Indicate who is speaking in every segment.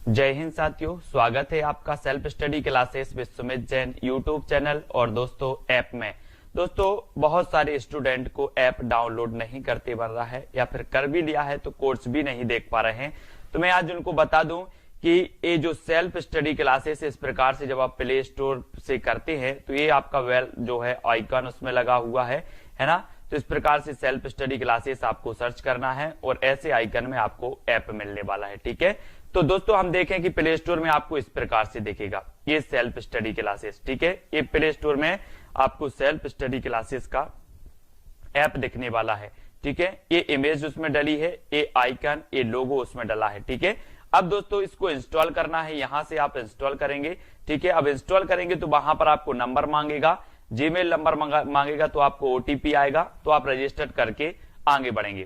Speaker 1: जय हिंद साथियों, स्वागत है आपका self study classes with Sumit Jain YouTube channel और दोस्तों ऐप में। दोस्तों बहुत सारे स्टूडेंट को ऐप डाउनलोड नहीं करते बन रहा है या फिर कर भी लिया है तो कोर्स भी नहीं देख पा रहे हैं। तो मैं आज उनको बता दूं कि ये जो सेल्फ स्टडी क्लासेस इस प्रकार से जब आप प्ले स्टोर से करते हैं तो ये आपका वेल जो है आइकन उसमें लगा हुआ है ना। तो इस प्रकार से सेल्फ स्टडी क्लासेस आपको सर्च करना है और ऐसे आइकन में आपको ऐप मिलने वाला है। ठीक है, तो दोस्तों हम देखें कि प्ले स्टोर में आपको इस प्रकार से दिखेगा ये सेल्फ स्टडी क्लासेस। ठीक है, ये प्ले स्टोर में आपको सेल्फ स्टडी क्लासेस का ऐप दिखने वाला है। ठीक है, ये इमेज उसमें डली है, ये आइकन, ये लोगो उसमें डला है। ठीक है, अब दोस्तों इसको इंस्टॉल करना है, यहां से आप इंस्टॉल करेंगे। ठीक है, अब इंस्टॉल करेंगे तो वहां पर आपको नंबर मांगेगा, जीमेल नंबर मांगेगा, तो आपको ओटीपी आएगा, तो आप रजिस्टर करके आगे बढ़ेंगे।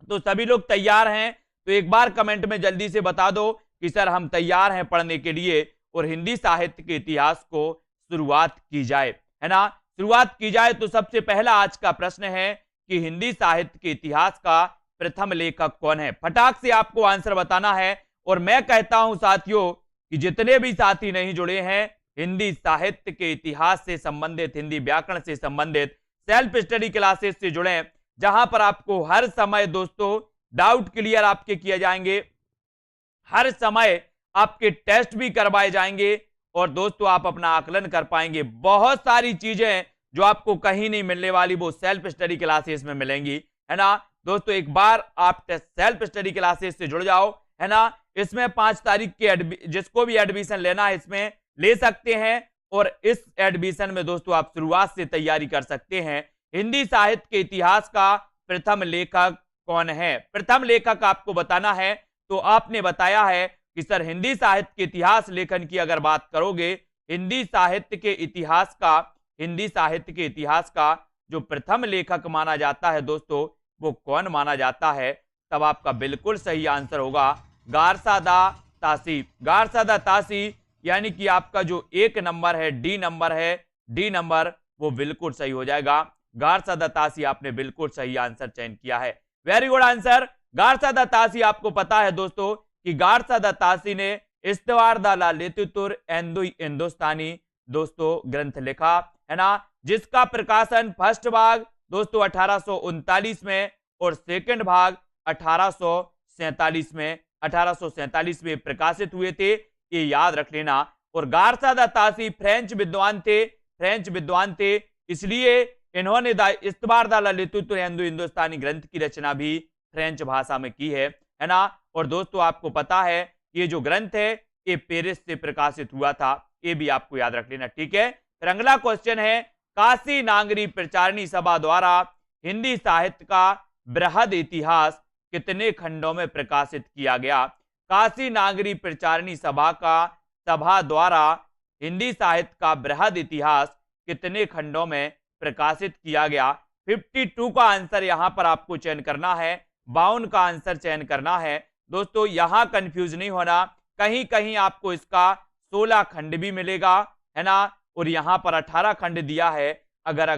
Speaker 1: तो सभी लोग तैयार हैं तो एक बार कमेंट में जल्दी से बता दो कि सर हम तैयार हैं पढ़ने के लिए और हिंदी साहित्य के इतिहास को शुरुआत की जाए, है ना। शुरुआत की जाए तो सबसे पहला आज का प्रश्न है कि हिंदी साहित्य के इतिहास का प्रथम लेखक कौन है। फटाक से आपको आंसर बताना है। और मैं कहता हूं साथियों कि जितने भी साथी नहीं जुड़े हैं हिंदी साहित्य के इतिहास से संबंधित, हिंदी व्याकरण से संबंधित सेल्फ स्टडी क्लासेस से जुड़े, जहां पर आपको हर समय दोस्तों डाउट क्लियर आपके किए जाएंगे, हर समय आपके टेस्ट भी करवाए जाएंगे और दोस्तों आप अपना आकलन कर पाएंगे। बहुत सारी चीजें जो आपको कहीं नहीं मिलने वाली वो सेल्फ स्टडी क्लासेस में मिलेंगी, है ना। दोस्तों एक बार आप सेल्फ स्टडी क्लासेस से जुड़ जाओ, है ना। इसमें 5 तारीख के जिसको भी एडमिशन लेना है इसमें ले सकते हैं और इस एडमिशन में दोस्तों आप शुरुआत से तैयारी कर सकते हैं। हिंदी साहित्य के इतिहास का प्रथम लेखक कौन है, प्रथम लेखक आपको बताना है। तो आपने बताया है कि सर हिंदी साहित्य के इतिहास लेखन की अगर बात करोगे, हिंदी साहित्य के इतिहास का जो प्रथम लेखक माना जाता है दोस्तों वो कौन माना जाता है, तब आपका बिल्कुल सही आंसर होगा गारसादा तासी। गारसादा तासी यानी कि आपका जो 1 नंबर है, डी नंबर वो बिल्कुल सही हो जाएगा। गारसादा तासी आपने बिल्कुल सही आंसर चयन किया है, वेरी गुड आंसर। गारसादा तासी आपको पता है दोस्तों कि गारसादा तासी ने इस्तवारदाला लितुतुर एंदु हिंदुस्तानी दोस्तों ग्रंथ लिखा, है ना, जिसका प्रकाशन फर्स्ट भाग दोस्तों 1839 में और सेकंड भाग 1847 में प्रकाशित हुए थे, ये याद रख लेना। और गारसादा तासी फ्रेंच विद्वान थे, इसलिए इन्होंने इस्तवारदाला लितुतुर एंदु हिंदुस्तानी ग्रंथ की रचना भी फ्रेंच भाषा में की है ना। और दोस्तों आपको पता है ये जो ग्रंथ है ये पेरिस से प्रकाशित हुआ था, ये भी आपको याद रख लेना। ठीक है, फिर अगला क्वेश्चन है काशी नागरी प्रचारणी सभा द्वारा हिंदी साहित्य का बृहद इतिहास कितने खंडों में प्रकाशित किया गया। काशी नागरी प्रचारणी सभा द्वारा हिंदी साहित्य का बृहद इतिहास कितने खंडों में प्रकाशित किया गया। 52 का आंसर यहां पर आपको चयन करना है, 52 का आंसर चयन करना है। दोस्तों यहां कंफ्यूज नहीं होना, कहीं कहीं आपको इसका 16 खंड भी मिलेगा, है ना, और यहां पर 18 खंड दिया है। अगर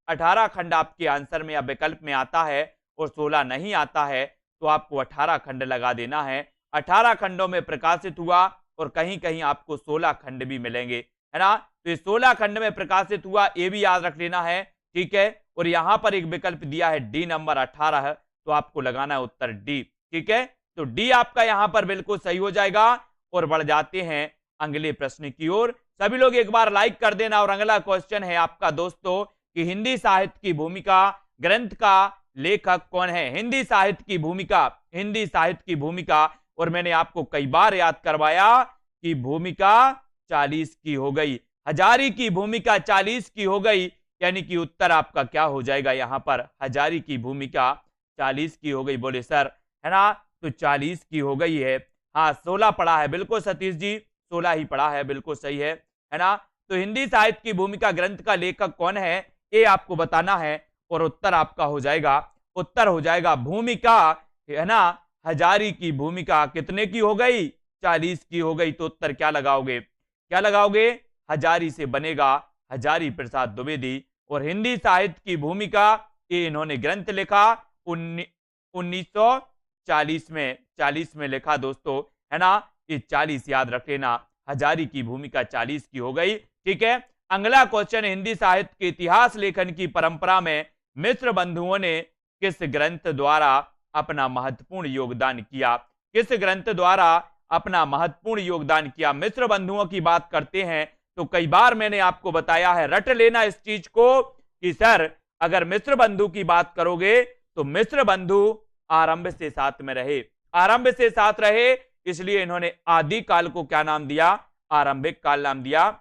Speaker 1: 18 खंड आपके आंसर में या विकल्प में आता है और 16 नहीं आता है तो आपको 18 खंड लगा देना है। 18 खंडों में प्रकाशित हुआ और कहीं कहीं आपको 16 खंड भी मिलेंगे, है ना। तो 16 खंड में प्रकाशित हुआ ये भी याद रख लेना है। ठीक है, और यहां पर एक विकल्प दिया है डी नंबर 18 है, तो आपको लगाना है उत्तर डी। ठीक है, तो डी आपका यहां पर बिल्कुल सही हो जाएगा। और बढ़ जाते हैं अगले प्रश्न की ओर। सभी लोग एक बार लाइक कर देना। और अगला क्वेश्चन है आपका दोस्तों कि हिंदी साहित्य की भूमिका ग्रंथ का लेखक कौन है। हिंदी साहित्य की भूमिका, और मैंने आपको कई बार याद करवाया कि भूमिका 40 की हो गई, हजारी की भूमिका 40 की हो गई, यानी कि उत्तर आपका क्या हो जाएगा यहां पर, हजारी की भूमिका 40 की हो गई। बोले सर, है ना, तो 40 की हो गई है। हाँ 16 पढ़ा है, बिल्कुल सतीश जी 16 ही पढ़ा है, बिल्कुल सही है ना। तो हिंदी साहित्य की भूमिका ग्रंथ का लेखक कौन है ये आपको बताना है और उत्तर आपका हो जाएगा भूमिका, है ना। हजारी की भूमिका कितने की हो गई, 40 की हो गई। तो उत्तर क्या लगाओगे, हजारी से बनेगा हजारी प्रसाद द्विवेदी। और हिंदी साहित्य की भूमिका ये इन्होंने ग्रंथ लिखा 1940 में लिखा दोस्तों, है ना। ये 40 याद रख लेना, हजारी की भूमिका 40 की हो गई। ठीक है, अगला क्वेश्चन, हिंदी साहित्य के इतिहास लेखन की परंपरा में मिश्र बंधुओं ने किस ग्रंथ द्वारा अपना महत्वपूर्ण योगदान किया? किस ग्रंथ द्वारा अपना महत्वपूर्ण योगदान किया? मिश्र बंधुओं की बात करते हैं तो कई बार मैंने आपको बताया है, रट लेना इस चीज को कि सर अगर मिश्र बंधु की बात करोगे तो मिश्र बंधु आरंभ से साथ में रहे, आरंभ से साथ रहे, इसलिए इन्होंने आदि काल को क्या नाम दिया? आरंभिक काल नाम दिया।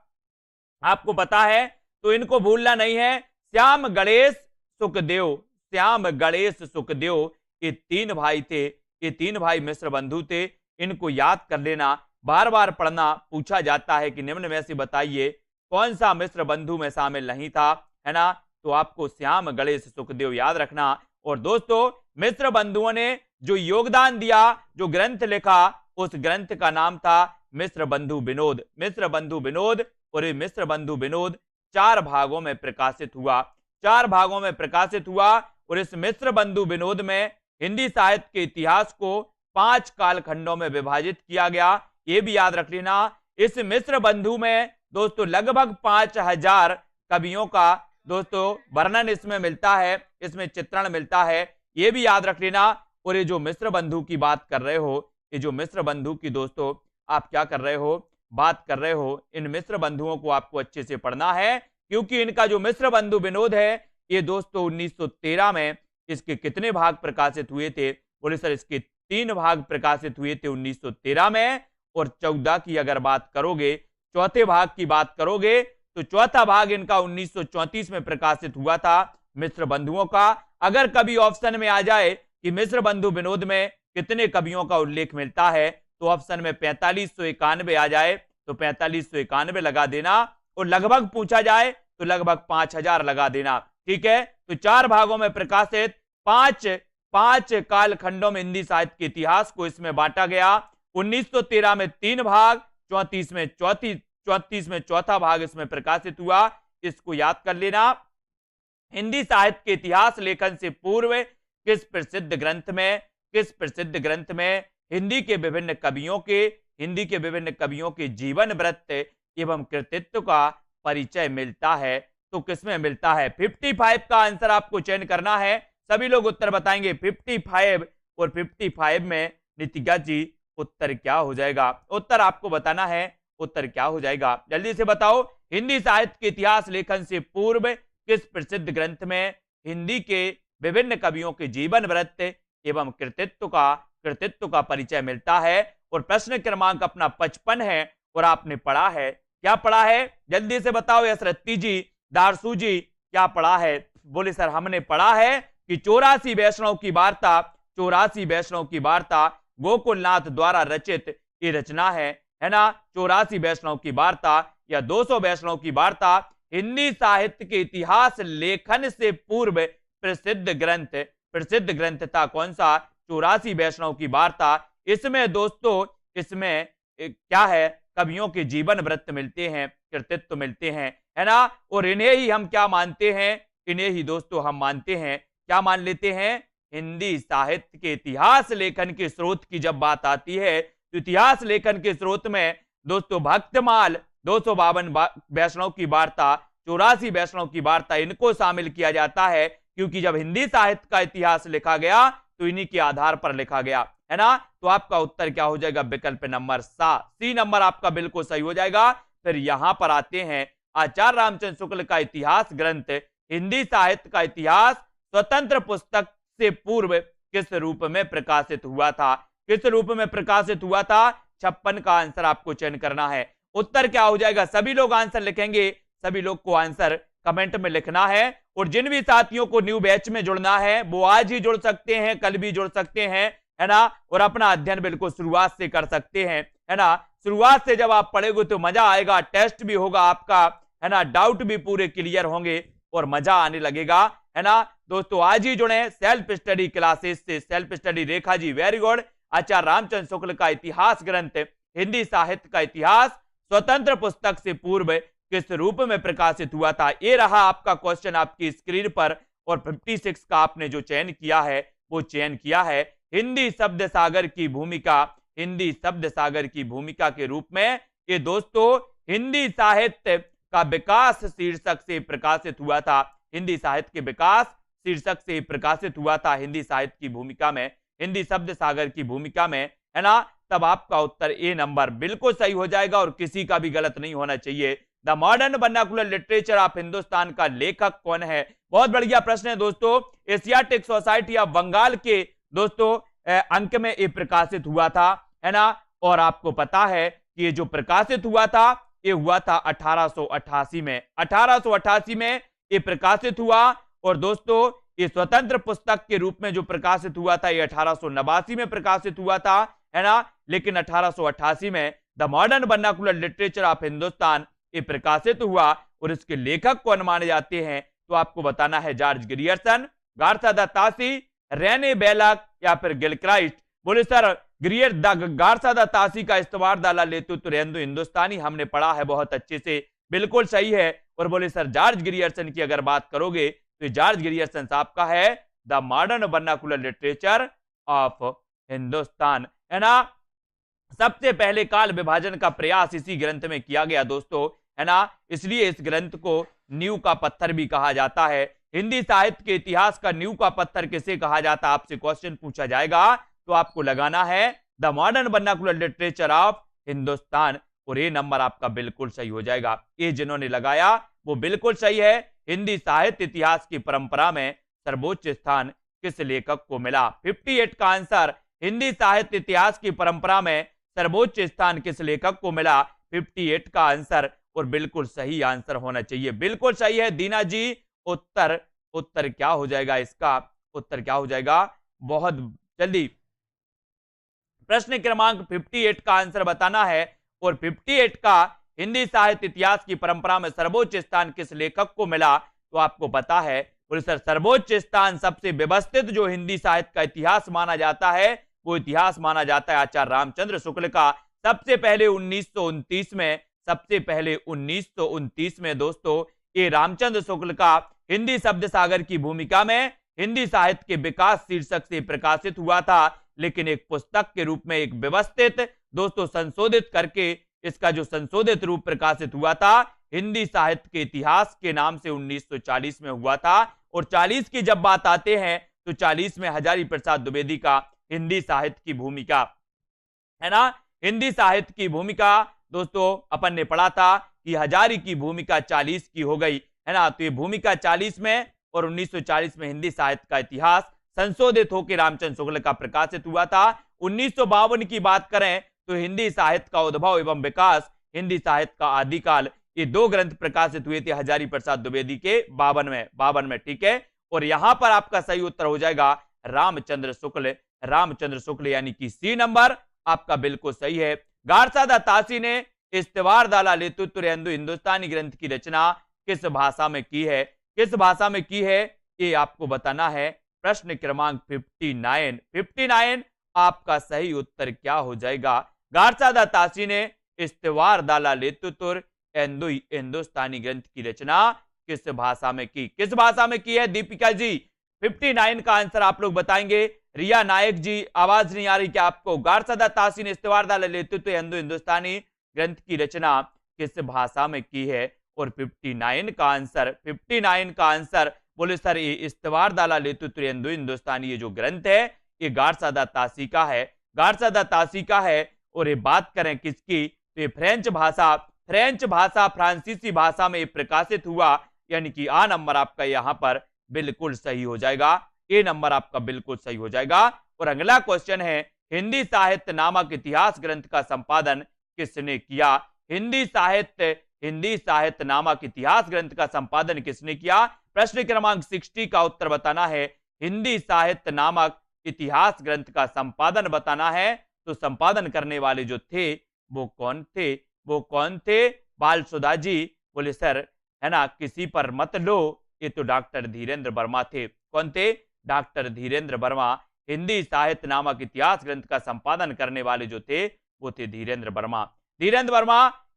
Speaker 1: आपको पता है तो इनको भूलना नहीं है। श्याम गणेश सुखदेव, श्याम गणेश सुखदेव, ये 3 भाई थे, ये 3 भाई मिश्र बंधु थे। इनको याद कर लेना, बार बार पढ़ना, पूछा जाता है कि निम्न में से बताइए कौन सा मिश्र बंधु में शामिल नहीं था, है ना? तो आपको श्याम गणेश सुखदेव याद रखना। और दोस्तों, मिश्र बंधुओं ने जो योगदान दिया, जो ग्रंथ लिखा, उस ग्रंथ का नाम था मिश्र बंधु विनोद, मिश्र बंधु विनोद। और ये मिश्र बंधु विनोद 4 भागों में प्रकाशित हुआ, 4 भागों में प्रकाशित हुआ। और इस मिश्र बंधु विनोद में हिंदी साहित्य के इतिहास को 5 कालखंडों में विभाजित किया गया। ये भी याद रख लेना, इस मिश्र बंधु में दोस्तों लगभग 5000 कवियों का दोस्तों वर्णन इसमें मिलता है, इसमें चित्रण मिलता है, ये भी याद रख लेना। और ये जो मिश्र बंधु की बात कर रहे हो, ये जो मिश्र बंधु की दोस्तों आप क्या कर रहे हो, बात कर रहे हो, इन मिश्र बंधुओं को आपको अच्छे से पढ़ना है, क्योंकि इनका जो मिश्र बंधु विनोद है ये दोस्तों 1913 में इसके कितने भाग प्रकाशित हुए थे? बोले सर इसके 3 भाग प्रकाशित हुए थे 1913 में। और 14 की अगर बात करोगे, चौथे भाग की बात करोगे तो चौथा भाग इनका 1934 में प्रकाशित हुआ था मिश्र बंधुओं का। अगर कभी ऑप्शन में आ जाए कि मिश्र बंधु विनोद में कितने कवियों का उल्लेख मिलता है, तो ऑप्शन में 4591 आ जाए तो 4591 लगा देना। और लगभग पूछा जाए तो लगभग 5000 लगा देना। ठीक है, तो 4 भागों में प्रकाशित 5 कालखंडों में हिंदी साहित्य के इतिहास को इसमें बांटा गया। 1913 में 3 भाग, 34 में चौथा भाग इसमें प्रकाशित हुआ। इसको याद कर लेना। हिंदी साहित्य के इतिहास लेखन से पूर्व किस प्रसिद्ध ग्रंथ में हिंदी के विभिन्न कवियों के जीवन वृत्त एवं कृतित्व का परिचय मिलता है? तो किसमें मिलता है? 55 का आंसर आपको चयन करना है। सभी लोग उत्तर बताएंगे 55। और 55 में नितिका जी उत्तर क्या हो जाएगा? उत्तर आपको बताना है, उत्तर क्या हो जाएगा जल्दी से बताओ। हिंदी साहित्य के इतिहास लेखन से पूर्व किस प्रसिद्ध ग्रंथ में हिंदी के विभिन्न कवियों के जीवन वृत्त एवं कृतित्व का परिचय मिलता है? और प्रश्न क्रमांक अपना 55 है। और आपने पढ़ा है, क्या पढ़ा है जल्दी से बताओ। यसरत्ती जी, दारसू जी, क्या पढ़ा है? बोले सर हमने पढ़ा है कि 84 वैष्णव की वार्ता गोकुलनाथ द्वारा रचित ये रचना है ना? 84 वैष्णव की वार्ता या 200 वैष्णव की वार्ता हिंदी साहित्य के इतिहास लेखन से पूर्व प्रसिद्ध ग्रंथ था। कौन सा? 84 वैष्णव की वार्ता। इसमें दोस्तों क्या है? कवियों के जीवन वृत्त मिलते हैं, कृतित्व मिलते हैं, है ना? और इन्हें ही हम क्या मानते हैं? इन्हें ही दोस्तों हम मानते हैं, क्या मान लेते हैं? हिंदी साहित्य के इतिहास लेखन के स्रोत की जब बात आती है तो इतिहास लेखन के स्रोत में दोस्तों भक्तमाल, 252 वैष्णव की वार्ता, 84 वैष्णव की वार्ता, इनको शामिल किया जाता है, क्योंकि जब हिंदी साहित्य का इतिहास लिखा गया तो इन्हीं के आधार पर लिखा गया, है ना? तो आपका उत्तर क्या हो जाएगा? विकल्प नंबर सी नंबर आपका बिल्कुल सही हो जाएगा। फिर यहां पर आते हैं, आचार्य रामचंद्र शुक्ल का इतिहास ग्रंथ हिंदी साहित्य का इतिहास स्वतंत्र पुस्तक से पूर्व किस रूप में प्रकाशित हुआ था? किस रूप में प्रकाशित हुआ था? 56 का आंसर आपको चयन करना है। उत्तर क्या हो जाएगा? सभी लोग आंसर लिखेंगे, सभी लोग को आंसर कमेंट में लिखना है। और जिन भी साथियों को न्यू बैच में जुड़ना है वो आज ही जुड़ सकते हैं, कल भी जुड़ सकते हैं, है ना? और अपना अध्ययन बिल्कुल शुरुआत से कर सकते हैं, है ना? शुरुआत से जब आप पढ़ेंगे तो मजा आएगा, टेस्ट भी होगा आपका, है ना? डाउट भी पूरे क्लियर होंगे और मजा आने लगेगा, है ना? दोस्तों आज ही जुड़े सेल्फ स्टडी क्लासेस से। Self study Rekha ji, very good. आचार्य रामचंद्र शुक्ल का इतिहास ग्रंथ हिंदी साहित्य का इतिहास स्वतंत्र पुस्तक से पूर्व किस रूप में प्रकाशित हुआ था? ये रहा आपका क्वेश्चन आपकी स्क्रीन पर। और 56 का आपने जो चयन किया है वो चयन किया है हिंदी शब्द सागर की भूमिका हिंदी शब्द सागर की भूमिका के रूप में। ये दोस्तों हिंदी साहित्य का विकास शीर्षक से प्रकाशित हुआ था। हिंदी साहित्य के विकास शीर्षक से प्रकाशित हुआ था हिंदी साहित्य की भूमिका में, हिंदी शब्द सागर की भूमिका में, है ना। तब आपका उत्तर ए नंबर बिल्कुल सही हो जाएगा और किसी का भी गलत नहीं होना चाहिए। The modern vernacular literature of Hindustan का लेखक कौन है? बहुत बढ़िया प्रश्न है दोस्तों। एशियाटिक सोसाइटी ऑफ बंगाल के दोस्तों अंक में ये प्रकाशित हुआ था, है ना। और आपको पता है कि ये जो प्रकाशित हुआ था ये हुआ था 1888 में। 1888 में ये प्रकाशित हुआ। और दोस्तों ये स्वतंत्र पुस्तक के रूप में जो प्रकाशित हुआ था ये 1889 में प्रकाशित हुआ था, है ना। लेकिन 1888 में the modern vernacular literature of Hindustan ये प्रकाशित हुआ। और इसके लेखक कौन माने जाते हैं? तो आपको बताना है George Grierson, Garcin de Tassy, Rene बेलक या फिर गिलक्राइस्ट। बोले सर गार्था द तासी का इस्तवार दाला लेतुत रेंदु हिंदुस्तानी हमने पढ़ा है बहुत अच्छे से, बिल्कुल सही है। और बोले सर जॉर्ज ग्रियर्सन की अगर बात करोगे तो जॉर्ज ग्रियर्सन साहब का है the modern vernacular literature of Hindustan, है ना। सबसे पहले काल विभाजन का प्रयास इसी ग्रंथ में किया गया दोस्तों, है ना। इसलिए इस ग्रंथ को नींव का पत्थर भी कहा जाता है। हिंदी साहित्य के इतिहास का नींव का पत्थर किसे कहा जाता है? आपसे क्वेश्चन पूछा जाएगा तो आपको लगाना है the modern vernacular literature of Hindustan. और ये नंबर आपका बिल्कुल सही हो जाएगा। ये जिन्होंने लगाया वो बिल्कुल सही है। हिंदी साहित्य इतिहास की परंपरा में सर्वोच्च स्थान किस लेखक को मिला? 58 का आंसर, हिंदी साहित्य इतिहास की परंपरा में सर्वोच्च स्थान किस लेखक को मिला? 58 का आंसर। और बिल्कुल सही आंसर होना चाहिए, बिल्कुल सही है दीना जी। उत्तर क्या हो जाएगा इसका? उत्तर क्या हो जाएगा? बहुत जल्दी प्रश्न क्रमांक 58 का आंसर बताना है। और 58 का हिंदी साहित्य इतिहास की परंपरा में सर्वोच्च स्थान किस लेखक को मिला? तो आपको पता है बोले सर सर्वोच्च स्थान सबसे व्यवस्थित जो हिंदी साहित्य का इतिहास माना जाता है वो इतिहास माना जाता है आचार्य रामचंद्र शुक्ल का। सबसे पहले 1929 में दोस्तों ये रामचंद्र शुक्ल का हिंदी शब्द सागर की भूमिका में हिंदी साहित्य के विकास शीर्षक से प्रकाशित हुआ था। लेकिन एक पुस्तक के रूप में एक व्यवस्थित दोस्तों संशोधित करके इसका जो संशोधित रूप प्रकाशित हुआ था हिंदी साहित्य के इतिहास के नाम से 1940 में हुआ था। और 40 की जब बात आते हैं तो 40 में हजारी प्रसाद द्विवेदी का हिंदी साहित्य की भूमिका, है ना। हिंदी साहित्य की भूमिका दोस्तों अपन ने पढ़ा था कि हजारी की भूमिका 40 की हो गई, है ना। तो ये भूमिका 40 में और 1940 में हिंदी साहित्य का इतिहास संशोधित होकर रामचंद्र शुक्ल का प्रकाशित हुआ था। 1952 की बात करें तो हिंदी साहित्य का उद्भव एवं विकास, हिंदी साहित्य का आदिकाल, ये दो ग्रंथ प्रकाशित हुए थे हजारी प्रसाद द्विवेदी के 52 में, ठीक है। और यहां पर आपका सही उत्तर हो जाएगा रामचंद्र शुक्ल, रामचंद्र शुक्ल यानी कि सी नंबर आपका बिल्कुल सही है। गार्था द तासी ने इस्तवार दाला लेतुत रेंदु हिंदुस्तानी ग्रंथ की रचना किस भाषा में की है? किस भाषा में की है ये आपको बताना है। प्रश्न क्रमांक 59 आपका सही उत्तर क्या हो जाएगा? गार्था द तासी ने इस्तवार दाला लेतुत रेंदु हिंदुस्तानी ग्रंथ की रचना किस भाषा में की? किस भाषा में की है दीपिका जी? 59 का आंसर आप लोग बताएंगे। रिया नायक जी आवाज नहीं आ रही क्या आपको? गार्था द तासी ने इस्तवार दाला लेतुत रेंदु हिंदुस्तानी ग्रंथ की रचना किस भाषा में की है? और 59 का आंसर बोले सर ये इस्तवार दाला लेतुत रेंदु हिंदुस्तानी ये जो ग्रंथ है ये गार्था द तासी का है, गार्था द तासी का है। और ये बात करें किसकी तो ये फ्रेंच भाषा फ्रांसीसी भाषा में प्रकाशित हुआ, यानी कि आ नंबर आपका यहां पर बिल्कुल सही हो जाएगा। ए नंबर आपका बिल्कुल सही हो जाएगा। और अगला क्वेश्चन है हिंदी साहित्य नामक इतिहास ग्रंथ का संपादन किसने किया? हिंदी साहित्य नामक इतिहास ग्रंथ का संपादन किसने किया? प्रश्न क्रमांक 60 का उत्तर बताना है। हिंदी साहित्य नामक इतिहास ग्रंथ का संपादन बताना है। तो संपादन करने वाले जो थे वो कौन थे? बाल सुधा जी। बोले सर है ना किसी पर मत लो, ये तो डॉक्टर धीरेन्द्र वर्मा थे। कौन थे? डॉक्टर धीरेन्द्र वर्मा। हिंदी साहित्य नामक इतिहास ग्रंथ का संपादन करने वाले जो थे वो थे धीरेन्द्र वर्मा।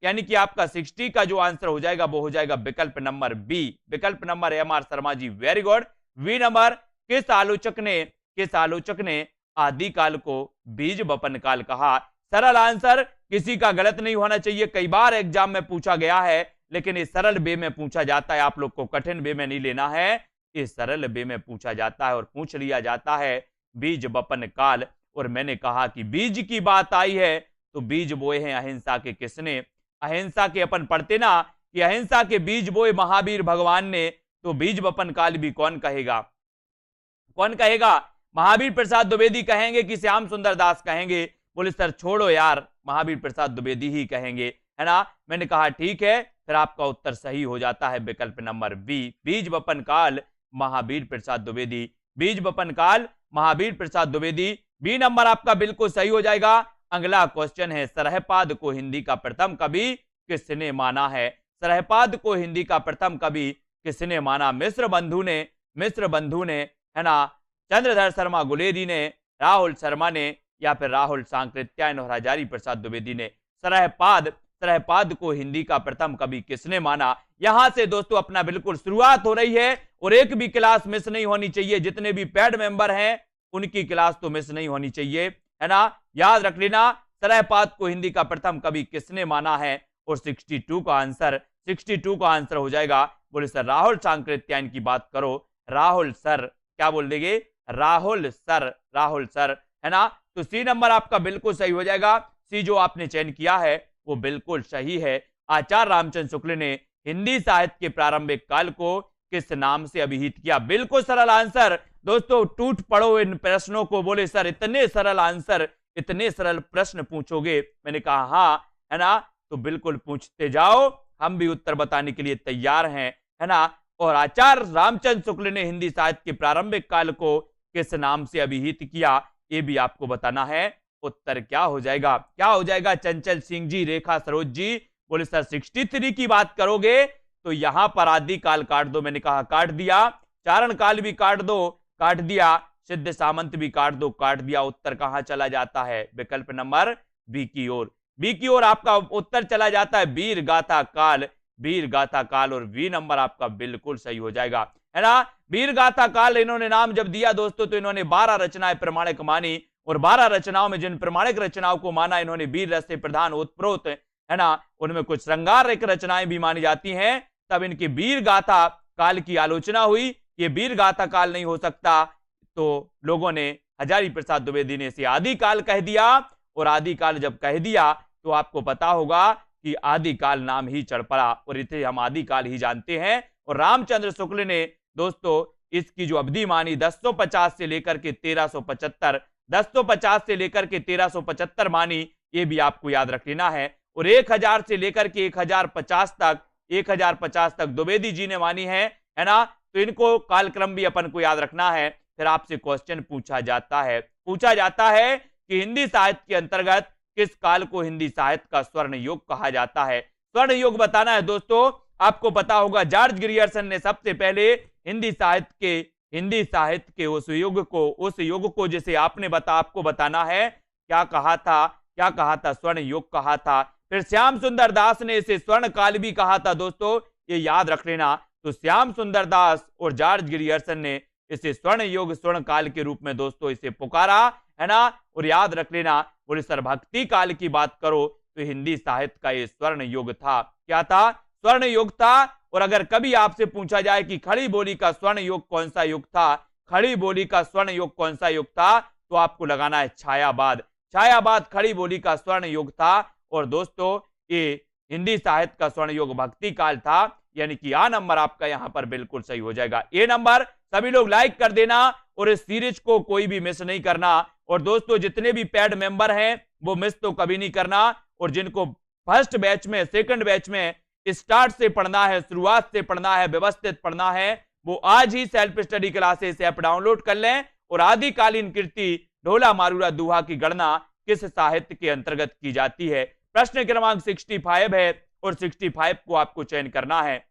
Speaker 1: यानी कि आपका 60 का जो आंसर हो जाएगा वो हो जाएगा विकल्प नंबर बी, विकल्प number M R. Sharma ji, very good. V number किस आलोचक ने आदिकाल को बीज वपन काल कहा? सरल आंसर किसी का गलत नहीं होना चाहिए। कई बार एग्जाम में पूछा गया है, लेकिन इस सरल वे में पूछा जाता है। आप लोग को कठिन वे में नहीं लेना है, इस सरल वे में पूछा जाता है और पूछ लिया जाता है बीज बपन काल। और मैंने कहा कि बीज की बात आई है तो बीज बोए हैं अहिंसा के किसने? अहिंसा के अपन पढ़ते ना कि अहिंसा के बीज बोए महावीर भगवान ने, तो बीज बपन काल भी कौन कहेगा? कौन कहेगा? महावीर प्रसाद द्विवेदी कहेंगे कि श्याम सुंदर दास कहेंगे? बोले सर छोड़ो यार, महावीर प्रसाद द्विवेदी ही कहेंगे, है ना। मैंने कहा ठीक है, फिर आपका उत्तर सही हो जाता है विकल्प नंबर बी, बीज बपन काल महावीर प्रसाद द्विवेदी। बीज बपन काल महावीर प्रसाद द्विवेदी, बी नंबर आपका बिल्कुल सही हो जाएगा। अगला क्वेश्चन है, सरहपाद को हिंदी का प्रथम कवि किसने माना है? सरहपाद को हिंदी का प्रथम कवि किसने माना? मिश्र बंधु ने, है ना, चंद्रधर शर्मा गुलेरी ने, राहुल शर्मा ने, या फिर राहुल सांकृत्यायन और हजारी प्रसाद द्विवेदी ने। सरहपाद को हिंदी का प्रथम कवि किसने माना? यहां से दोस्तों अपना बिल्कुल शुरुआत हो रही है और एक भी क्लास मिस नहीं होनी चाहिए। जितने भी पेड मेंबर हैं उनकी क्लास तो मिस नहीं होनी चाहिए, है ना। याद रख लेना, सरहपाद को हिंदी का प्रथम कवि किसने माना है? और 62 का आंसर हो जाएगा। बोले सर राहुल सांकृत्यायन की बात करो, राहुल सर, क्या बोल देंगे? राहुल सर, है ना। तो सी नंबर आपका बिल्कुल सही हो जाएगा। सी जो आपने चयन किया है वो बिल्कुल सही है। आचार्य रामचंद्र शुक्ल ने हिंदी साहित्य के प्रारंभिक काल को किस नाम से अभिहित किया? बिल्कुल सरल आंसर दोस्तों, टूट पड़ो इन प्रश्नों को। बोले सर इतने सरल आंसर, इतने सरल प्रश्न पूछोगे? मैंने कहा हाँ, है ना। तो बिल्कुल पूछते जाओ, हम भी उत्तर बताने के लिए तैयार हैं, है ना। और आचार्य रामचंद्र शुक्ल ने हिंदी साहित्य के प्रारंभिक काल को किस नाम से अभिहित किया? ये भी आपको बताना है। उत्तर क्या हो जाएगा? चंचल सिंह जी, रेखा सरोज जी। बोले सर 63 की बात करोगे तो यहां पर आदि काल काट दो। मैंने कहा काट दिया। चारण काल भी काट दो, काट दिया। सिद्ध सामंत भी काट दो, काट दिया। उत्तर कहां चला जाता है? विकल्प नंबर बी की ओर। बी की ओर आपका उत्तर चला जाता है वीर गाथा काल, और बी नंबर आपका बिल्कुल सही हो जाएगा, है ना। वीर गाथा काल इन्होंने नाम जब दिया दोस्तों तो इन्होंने 12 रचनाएं प्रमाणिक मानी, और 12 रचनाओं में जिन प्रमाणिक रचनाओं को माना इन्होंने वीर रस से प्रधान ओतप्रोत, है ना, उनमें कुछ श्रृंगार रचनाएं भी मानी जाती हैं। तब इनकी वीर गाथा काल की आलोचना हुई। ये वीर गाथा काल नहीं हो सकता, तो लोगों ने, हजारी प्रसाद द्विवेदी ने इसे आदि काल कह दिया। और आदि काल जब कह दिया तो आपको पता होगा कि आदि काल नाम ही चढ़ पड़ा, और इसे हम आदि काल ही जानते हैं। और रामचंद्र शुक्ल ने दोस्तों इसकी जो अवधि मानी 1050 से लेकर के 1375, 1050 से लेकर के 1375 मानी, ये भी आपको याद रख लेना है। और 1000 से लेकर के 1050 तक द्विवेदी जी ने मानी है ना। तो इनको कालक्रम भी अपन को याद रखना है। फिर आपसे क्वेश्चन पूछा जाता है कि हिंदी साहित्य के अंतर्गत किस काल को हिंदी साहित्य का स्वर्ण युग कहा जाता है? स्वर्ण युग बताना है दोस्तों। आपको पता होगा जॉर्ज ग्रियर्सन ने सबसे पहले हिंदी साहित्य के उस युग को जिसे आपको बताना है, क्या कहा था? स्वर्ण युग कहा था। फिर श्याम सुंदर दास ने इसे स्वर्ण काल भी कहा था दोस्तों, ये याद रख लेना। तो श्याम सुंदर दास और जॉर्ज ग्रियर्सन ने इसे स्वर्ण युग, स्वर्ण काल के रूप में दोस्तों इसे पुकारा, है ना। और याद रख लेना, बोले सर भक्ति काल की बात करो तो हिंदी साहित्य का ये स्वर्ण युग था। क्या था? स्वर्ण युग था। और अगर कभी आपसे पूछा जाए कि खड़ी बोली का स्वर्ण युग कौन सा युग था, तो आपको लगाना है छायावाद खड़ी बोली का स्वर्ण युग था। और दोस्तों ये हिंदी साहित्य का स्वर्ण युग भक्ति काल था, यानी कि आ नंबर आपका यहां पर बिल्कुल सही हो जाएगा। ए नंबर सभी लोग लाइक कर देना और इस सीरीज को कोई भी मिस नहीं करना। और दोस्तों जितने भी पेड मेंबर हैं वो मिस तो कभी नहीं करना। और जिनको फर्स्ट बैच में, सेकंड बैच में स्टार्ट से पढ़ना है, शुरुआत से पढ़ना है, व्यवस्थित पढ़ना है, वो आज ही self study classes app download कर लें। और आदिकालीन कृति ढोला मारूरा दोहा की गणना किस साहित्य के अंतर्गत की जाती है? प्रश्न क्रमांक 65 है और 65 को आपको चयन करना है।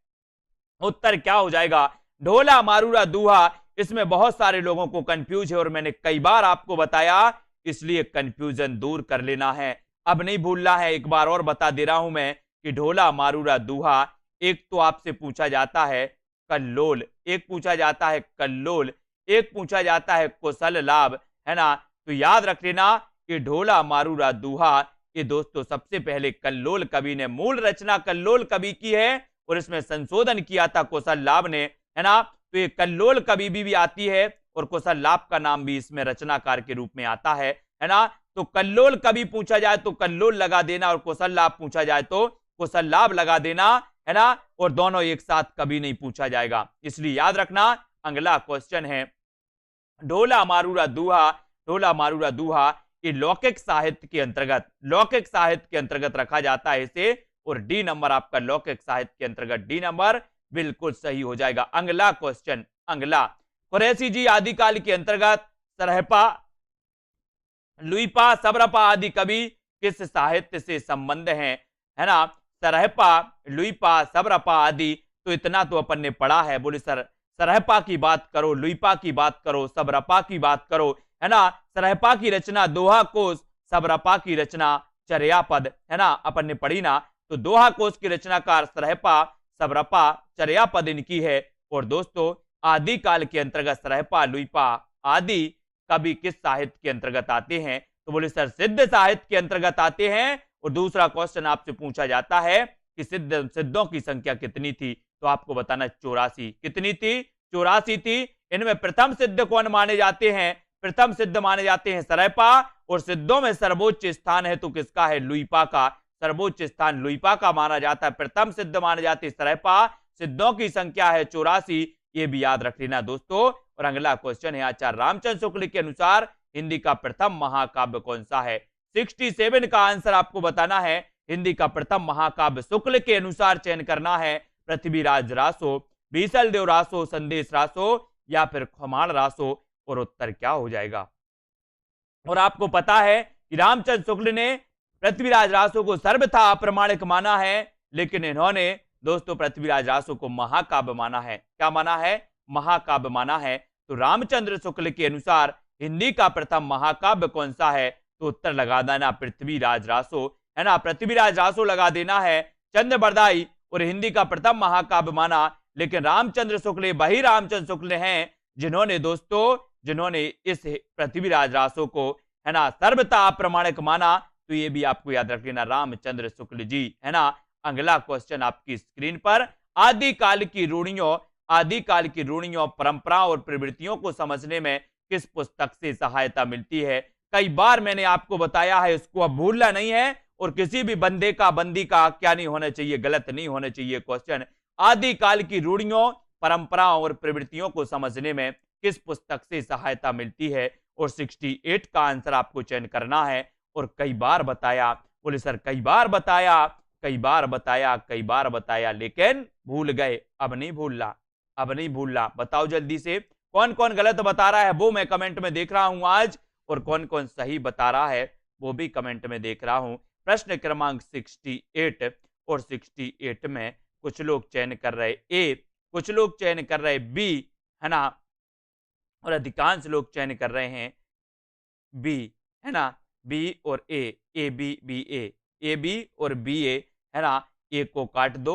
Speaker 1: उत्तर क्या हो जाएगा? ढोला मारूरा दोहा। इसमें बहुत सारे लोगों को कंफ्यूज है और मैंने कई बार आपको बताया, इसलिए कंफ्यूजन दूर कर लेना है, अब नहीं भूलना है। एक बार और बता दे रहा हूं मैं कि ढोला मारूरा दोहा, एक तो आपसे पूछा जाता है कल्लोल, एक पूछा जाता है कल्लोल, एक पूछा जाता है कुशल लाभ, है ना। तो याद रख लेना कि ढोला मारूरा दोहा ये दोस्तों सबसे पहले कल्लोल कवि ने, मूल रचना कल्लोल कवि की है और इसमें संशोधन किया था कौशललाभ ने, है ना। तो ये कल्लोल कवि भी आती है और कौशललाभ का नाम भी इसमें रचनाकार के रूप में आता है ना। तो कल्लोल कवि पूछा जाए तो कल्लोल लगा देना और कौशललाभ पूछा जाए तो कौशललाभ लगा देना, है ना। और दोनों एक साथ कभी नहीं पूछा जाएगा, इसलिए याद रखना। अगला क्वेश्चन है ढोला मारूरा दूहा। ढोला मारूरा दूहा ये लौकिक साहित्य के अंतर्गत, लौकिक साहित्य के अंतर्गत रखा जाता है इसे, और डी नंबर आपका लौकिक साहित्य के अंतर्गत, डी नंबर बिल्कुल सही हो जाएगा। अगला क्वेश्चन, अगला कुरैशी जी आदिकाल के अंतर्गत सरहपा, लुईपा, सबरपा आदि कवि किस साहित्य से संबंध है ना। सरहपा, लुईपा, सबरपा आदि, तो इतना तो अपन ने पढ़ा है। बोले सर सरहपा की बात करो, लुईपा की बात करो, सबरपा की बात करो, है ना। सरहपा की रचना दोहा कोश, सबरपा की रचना चर्यापद, है ना, अपन ने पढ़ी ना। तो दोहा कोश की रचनाकार सरहपा, सबरपा, चर्यापद इनकी है। और दोस्तों आदिकाल के अंतर्गत सरहपा, लुईपा आदि कवि किस साहित्य के अंतर्गत आते हैं, तो बोले सर सिद्ध साहित्य के अंतर्गत आते हैं। और दूसरा क्वेश्चन आपसे पूछा जाता है कि सिद्धों की संख्या कितनी थी, तो आपको बताना 84। कितनी थी? 84 थी। इनमें प्रथम सिद्ध कौन माने जाते हैं? प्रथम सिद्ध माने जाते हैं सरहपा, और सिद्धों में सर्वोच्च स्थान है तो किसका है? लुईपा का। सर्वोच्च स्थान लुईपा का माना जाता है। प्रथम सिद्ध माने जाते हैं सरहपा, सिद्धों की संख्या है 84, ये भी याद रख लेना दोस्तों। और अगला क्वेश्चन है आचार्य रामचंद्र शुक्ल के अनुसार हिंदी का प्रथम महाकाव्य कौन सा है? 67 का आंसर आपको बताना है। हिंदी का प्रथम महाकाव्य शुक्ल के अनुसार चयन करना है। पृथ्वीराज रासो, बीसल देव रासो, संदेश रासो या फिर खुमाण रासो, और उत्तर क्या हो जाएगा? और आपको पता है कि रामचंद्र शुक्ल ने पृथ्वीराज रासो को सर्वथा अप्रमाणिक माना है, लेकिन इन्होंने दोस्तों पृथ्वीराज रासो को महाकाव्य माना है। क्या माना है? महाकाव्य माना है। तो रामचंद्र शुक्ल के अनुसार हिंदी का प्रथम महाकाव्य कौन सा है? तो उत्तर लगा देना पृथ्वीराज रासो, है ना। पृथ्वीराज रासो लगा देना है। चंद्र बरदाई और हिंदी का प्रथम महाकाव्य माना, लेकिन रामचंद्र शुक्ल वही रामचंद्र शुक्ल हैं जिन्होंने दोस्तों जिन्होंने इस पृथ्वीराज रासो को, है ना, सर्वथा अप्रमाणिक माना। तो ये भी आपको याद रख लेना, रामचंद्र शुक्ल जी, है ना। अगला क्वेश्चन आपकी स्क्रीन पर, आदिकाल की रूढ़ियों, आदिकाल की रूढ़ियों, परंपराओं और प्रवृत्तियों को समझने में किस पुस्तक से सहायता मिलती है? कई बार मैंने आपको बताया है, इसको अब भूलना नहीं है। और किसी भी बंदे का, बंदी का क्या नहीं होना चाहिए? गलत नहीं होना चाहिए क्वेश्चन। आदिकाल की रूढ़ियों, परंपराओं और प्रवृत्तियों को समझने में किस पुस्तक से सहायता मिलती है? और 68 का आंसर आपको चयन करना है। और कई बार बताया, बोले सर कई बार बताया, कई बार बताया, कई बार बताया, लेकिन भूल गए। अब नहीं भूलना, अब नहीं भूलना। बताओ जल्दी से कौन कौन गलत बता रहा है, वो मैं कमेंट में देख रहा हूं आज, और कौन कौन सही बता रहा है वो भी कमेंट में देख रहा हूं। प्रश्न क्रमांक 68 और 68 में कुछ लोग चयन कर रहे ए, कुछ लोग चयन कर रहे बी, है ना, और अधिकांश लोग चयन कर रहे हैं बी, है ना। बी और A B B A B और बी ए, है ना। ए को काट दो,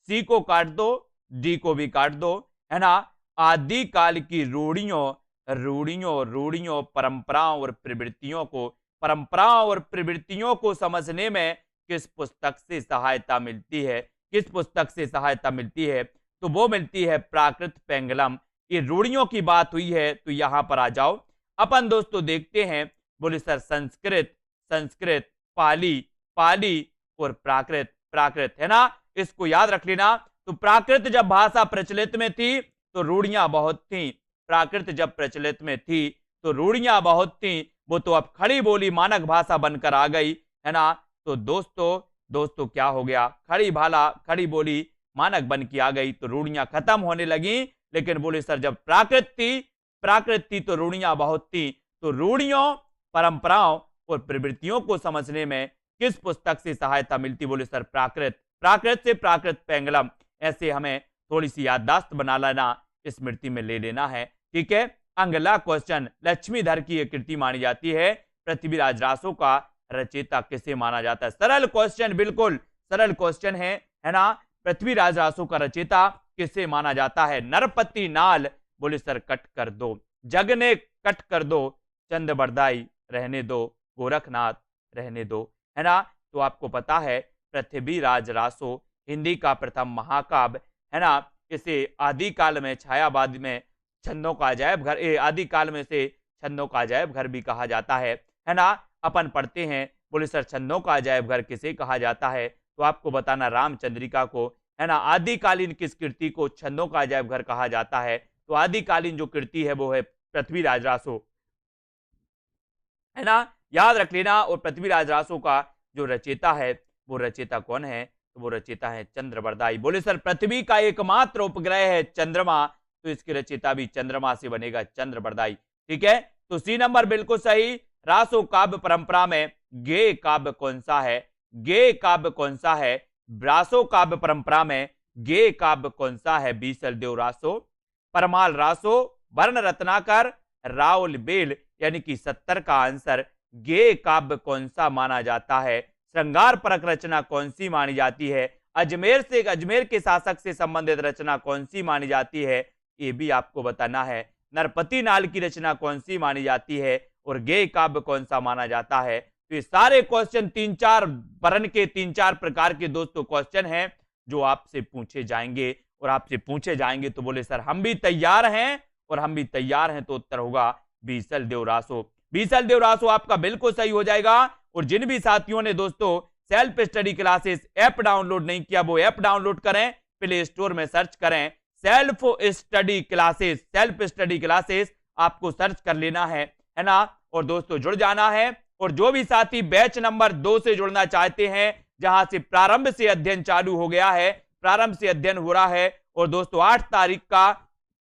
Speaker 1: सी को काट दो, डी को भी काट दो, है ना। आदिकाल की रूढ़ियों, रूढ़ियों, रूढ़ियों, परंपराओं और प्रवृत्तियों को, परंपराओं और प्रवृत्तियों को समझने में किस पुस्तक से सहायता मिलती है? किस पुस्तक से सहायता मिलती है? तो वो मिलती है प्राकृत पेंगलम। ये रूढ़ियों की बात हुई है तो यहां पर आ जाओ। अपन दोस्तों देखते हैं, बोले सर संस्कृत, संस्कृत, पाली, पाली और प्राकृत, प्राकृत, है ना। इसको याद रख लेना। तो प्राकृत जब भाषा प्रचलित में थी तो रूढ़ियां बहुत थी। प्राकृत जब प्रचलित में थी तो रूढ़ियां बहुत थी, वो तो अब खड़ी बोली मानक भाषा बनकर आ गई, है ना। तो दोस्तों क्या हो गया? खड़ी भाला, खड़ी बोली मानक बन के आ गई तो रूढ़ियां खत्म होने लगी। लेकिन बोले सर जब प्राकृत थी तो रूढ़ियां बहुत थी। तो रूढ़ियों, परंपराओं और प्रवृत्तियों को समझने में किस पुस्तक से सहायता मिलती? बोले सर प्राकृत, प्राकृत से प्राकृत पेंगलम। ऐसे हमें थोड़ी सी याददाश्त बना लेना, स्मृति में ले लेना है, ठीक है। अगला क्वेश्चन, लक्ष्मीधर की एक कृति मानी जाती है, पृथ्वीराज रासो का रचयिता किसे माना जाता है? सरल क्वेश्चन, बिल्कुल सरल क्वेश्चन है ना। पृथ्वीराज रासो का रचयिता किसे माना जाता है? नरपति नाल, बोले सर कट कर दो, जग ने कट कर दो, चंद बरदाई रहने दो, गोरखनाथ रहने दो, है ना। तो आपको पता है पृथ्वीराज रासो हिंदी का प्रथम महाकाव्य, है ना। इसे आदिकाल में छायावाद में छंदों का अजायब घर, आदिकाल में से छंदों का अजायब घर भी कहा जाता है ना। अपन पढ़ते हैं, बोले सर छंदों का अजायब घर किसे कहा जाता है, तो आपको बताना रामचंद्रिका को, है ना। आदिकालीन किस कृति को छंदों का अजायब घर कहा जाता है, तो आदिकालीन जो कृति है वो है पृथ्वीराज रासो, है ना, याद रख लेना। और पृथ्वीराज रासो का जो रचेता है वो रचेता कौन है, तो वो रचेता है चंद्रबरदाई। बोले सर पृथ्वी का एकमात्र उपग्रह है चंद्रमा, तो इसके रचेता भी चंद्रमा से बनेगा, चंद्रबरदाई। ठीक है, तो सी नंबर बिल्कुल सही। रासो काव्य परंपरा में गे काव्य कौन सा है, गे काव्य कौन सा है, रासो काव्य परंपरा में गे काव्य कौन सा है, बीसल देव रासो, परमाल रासो, वर्ण रत्नाकर, राउल बेल, यानी कि 70 का आंसर गे काव्य कौन सा माना जाता है, श्रृंगार परक रचना कौन सी मानी जाती है, अजमेर के शासक से संबंधित रचना कौन सी मानी जाती है, ये भी आपको बताना है, नरपति नाल की रचना कौन सी मानी जाती है, और गे काव्य कौन सा माना जाता है। तो ये सारे क्वेश्चन 3-4 वर्ण के 3-4 प्रकार के दोस्तों क्वेश्चन हैं जो आपसे पूछे जाएंगे, और आपसे पूछे जाएंगे तो बोले सर हम भी तैयार हैं, और हम भी तैयार हैं, तो उत्तर होगा बीसल देव रासो। बीसल देव रासो आपका बिल्कुल सही हो जाएगा। और जिन भी साथियों ने दोस्तों self study classes app download नहीं किया, वो ऐप डाउनलोड करें, प्ले स्टोर में सर्च करें self study classes, self study classes आपको सर्च कर लेना है ना, और दोस्तों जुड़ जाना है। और जो भी साथी बैच नंबर 2 से जुड़ना चाहते हैं, जहां से प्रारंभ से अध्ययन चालू हो गया है, प्रारंभ से अध्ययन हो रहा है, और दोस्तों 8 तारीख का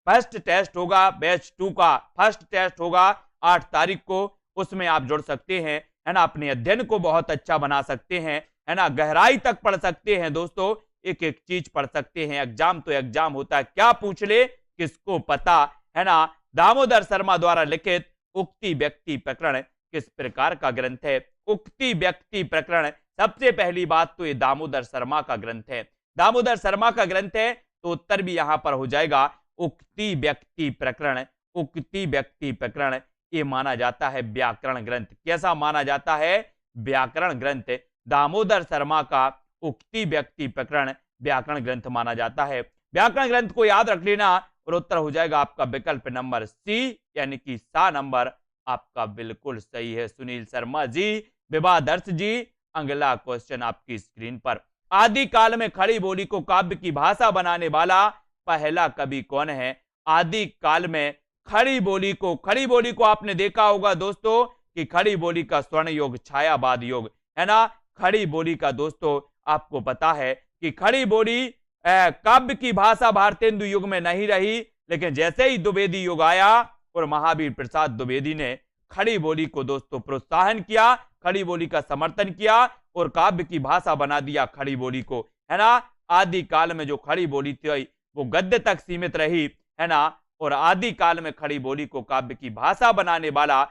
Speaker 1: फर्स्ट टेस्ट होगा, बैच 2 का फर्स्ट टेस्ट होगा 8 तारीख को, उसमें आप जुड़ सकते हैं, है ना। अपने अध्ययन को बहुत अच्छा बना सकते हैं, है ना, गहराई तक पढ़ सकते हैं दोस्तों, एक एक चीज पढ़ सकते हैं। एग्जाम तो एग्जाम होता है, क्या पूछ ले किसको पता, है ना। दामोदर शर्मा द्वारा लिखित उक्ति व्यक्ति प्रकरण किस प्रकार का ग्रंथ है, उक्ति व्यक्ति प्रकरण, सबसे पहली बात तो ये दामोदर शर्मा का ग्रंथ है, दामोदर शर्मा का ग्रंथ है, तो उत्तर भी यहां पर हो जाएगा उक्ति व्यक्ति प्रकरण। उक्ति व्यक्ति प्रकरण ये माना जाता है व्याकरण ग्रंथ। कैसा माना जाता है, व्याकरण ग्रंथ। दामोदर शर्मा का उक्ति व्यक्ति प्रकरण व्याकरण ग्रंथ माना जाता है। व्याकरण ग्रंथ को याद रख लेना, और उत्तर हो जाएगा आपका विकल्प नंबर सी, यानी कि सा नंबर आपका बिल्कुल सही है। सुनील शर्मा जी, विवादर्श जी, अगला क्वेश्चन आपकी स्क्रीन पर। आदिकाल में खड़ी बोली को काव्य की भाषा बनाने वाला पहला कवि कौन है। आदिकाल में खड़ी बोली को आपने देखा होगा दोस्तों कि खड़ी बोली का स्वर्ण योग छायावाद योग, है ना। खड़ी बोली का दोस्तों आपको पता है कि खड़ी बोली काव्य की भाषा भारतेंदु युग में नहीं रही, लेकिन जैसे ही द्विवेदी युग आया और महावीर प्रसाद द्विवेदी ने खड़ी बोली को दोस्तों प्रोत्साहन किया, खड़ी बोली का समर्थन किया, और काव्य की भाषा बना दिया खड़ी बोली को, है ना। आदिकाल में जो खड़ी बोली थी वो गद्य तक सीमित रही, है ना, और आदिकाल में खड़ी बोली को काव्य की भाषा बनाने वाला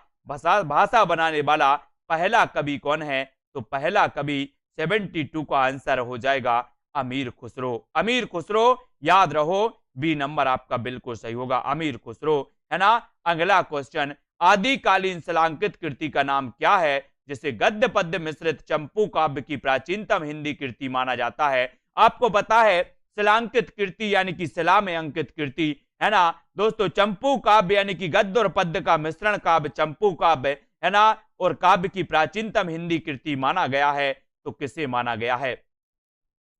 Speaker 1: पहला कवि कौन है, तो पहला कवि 72 का आंसर हो जाएगा अमीर खुसरो। अमीर खुसरो, याद रहो, बी नंबर आपका बिल्कुल सही होगा, अमीर खुसरो, है ना। अगला क्वेश्चन, आदिकालीन शिलांकित कृति का नाम क्या है जिसे गद्य पद्य मिश्रित चंपू काव्य की प्राचीनतम हिंदी कृति माना जाता है। आपको पता है शिलांकित कृति यानी कि शिला में अंकित कृति, है ना दोस्तों। चंपू काव्य यानी कि गद्य और पद्य का मिश्रण काव्य चंपू काव्य, है ना, और काव्य की प्राचीनतम हिंदी कृति माना गया है, तो किसे माना गया है।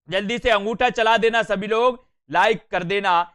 Speaker 1: जल्दी से अंगूठा चला देना सभी लोग, लाइक कर देना।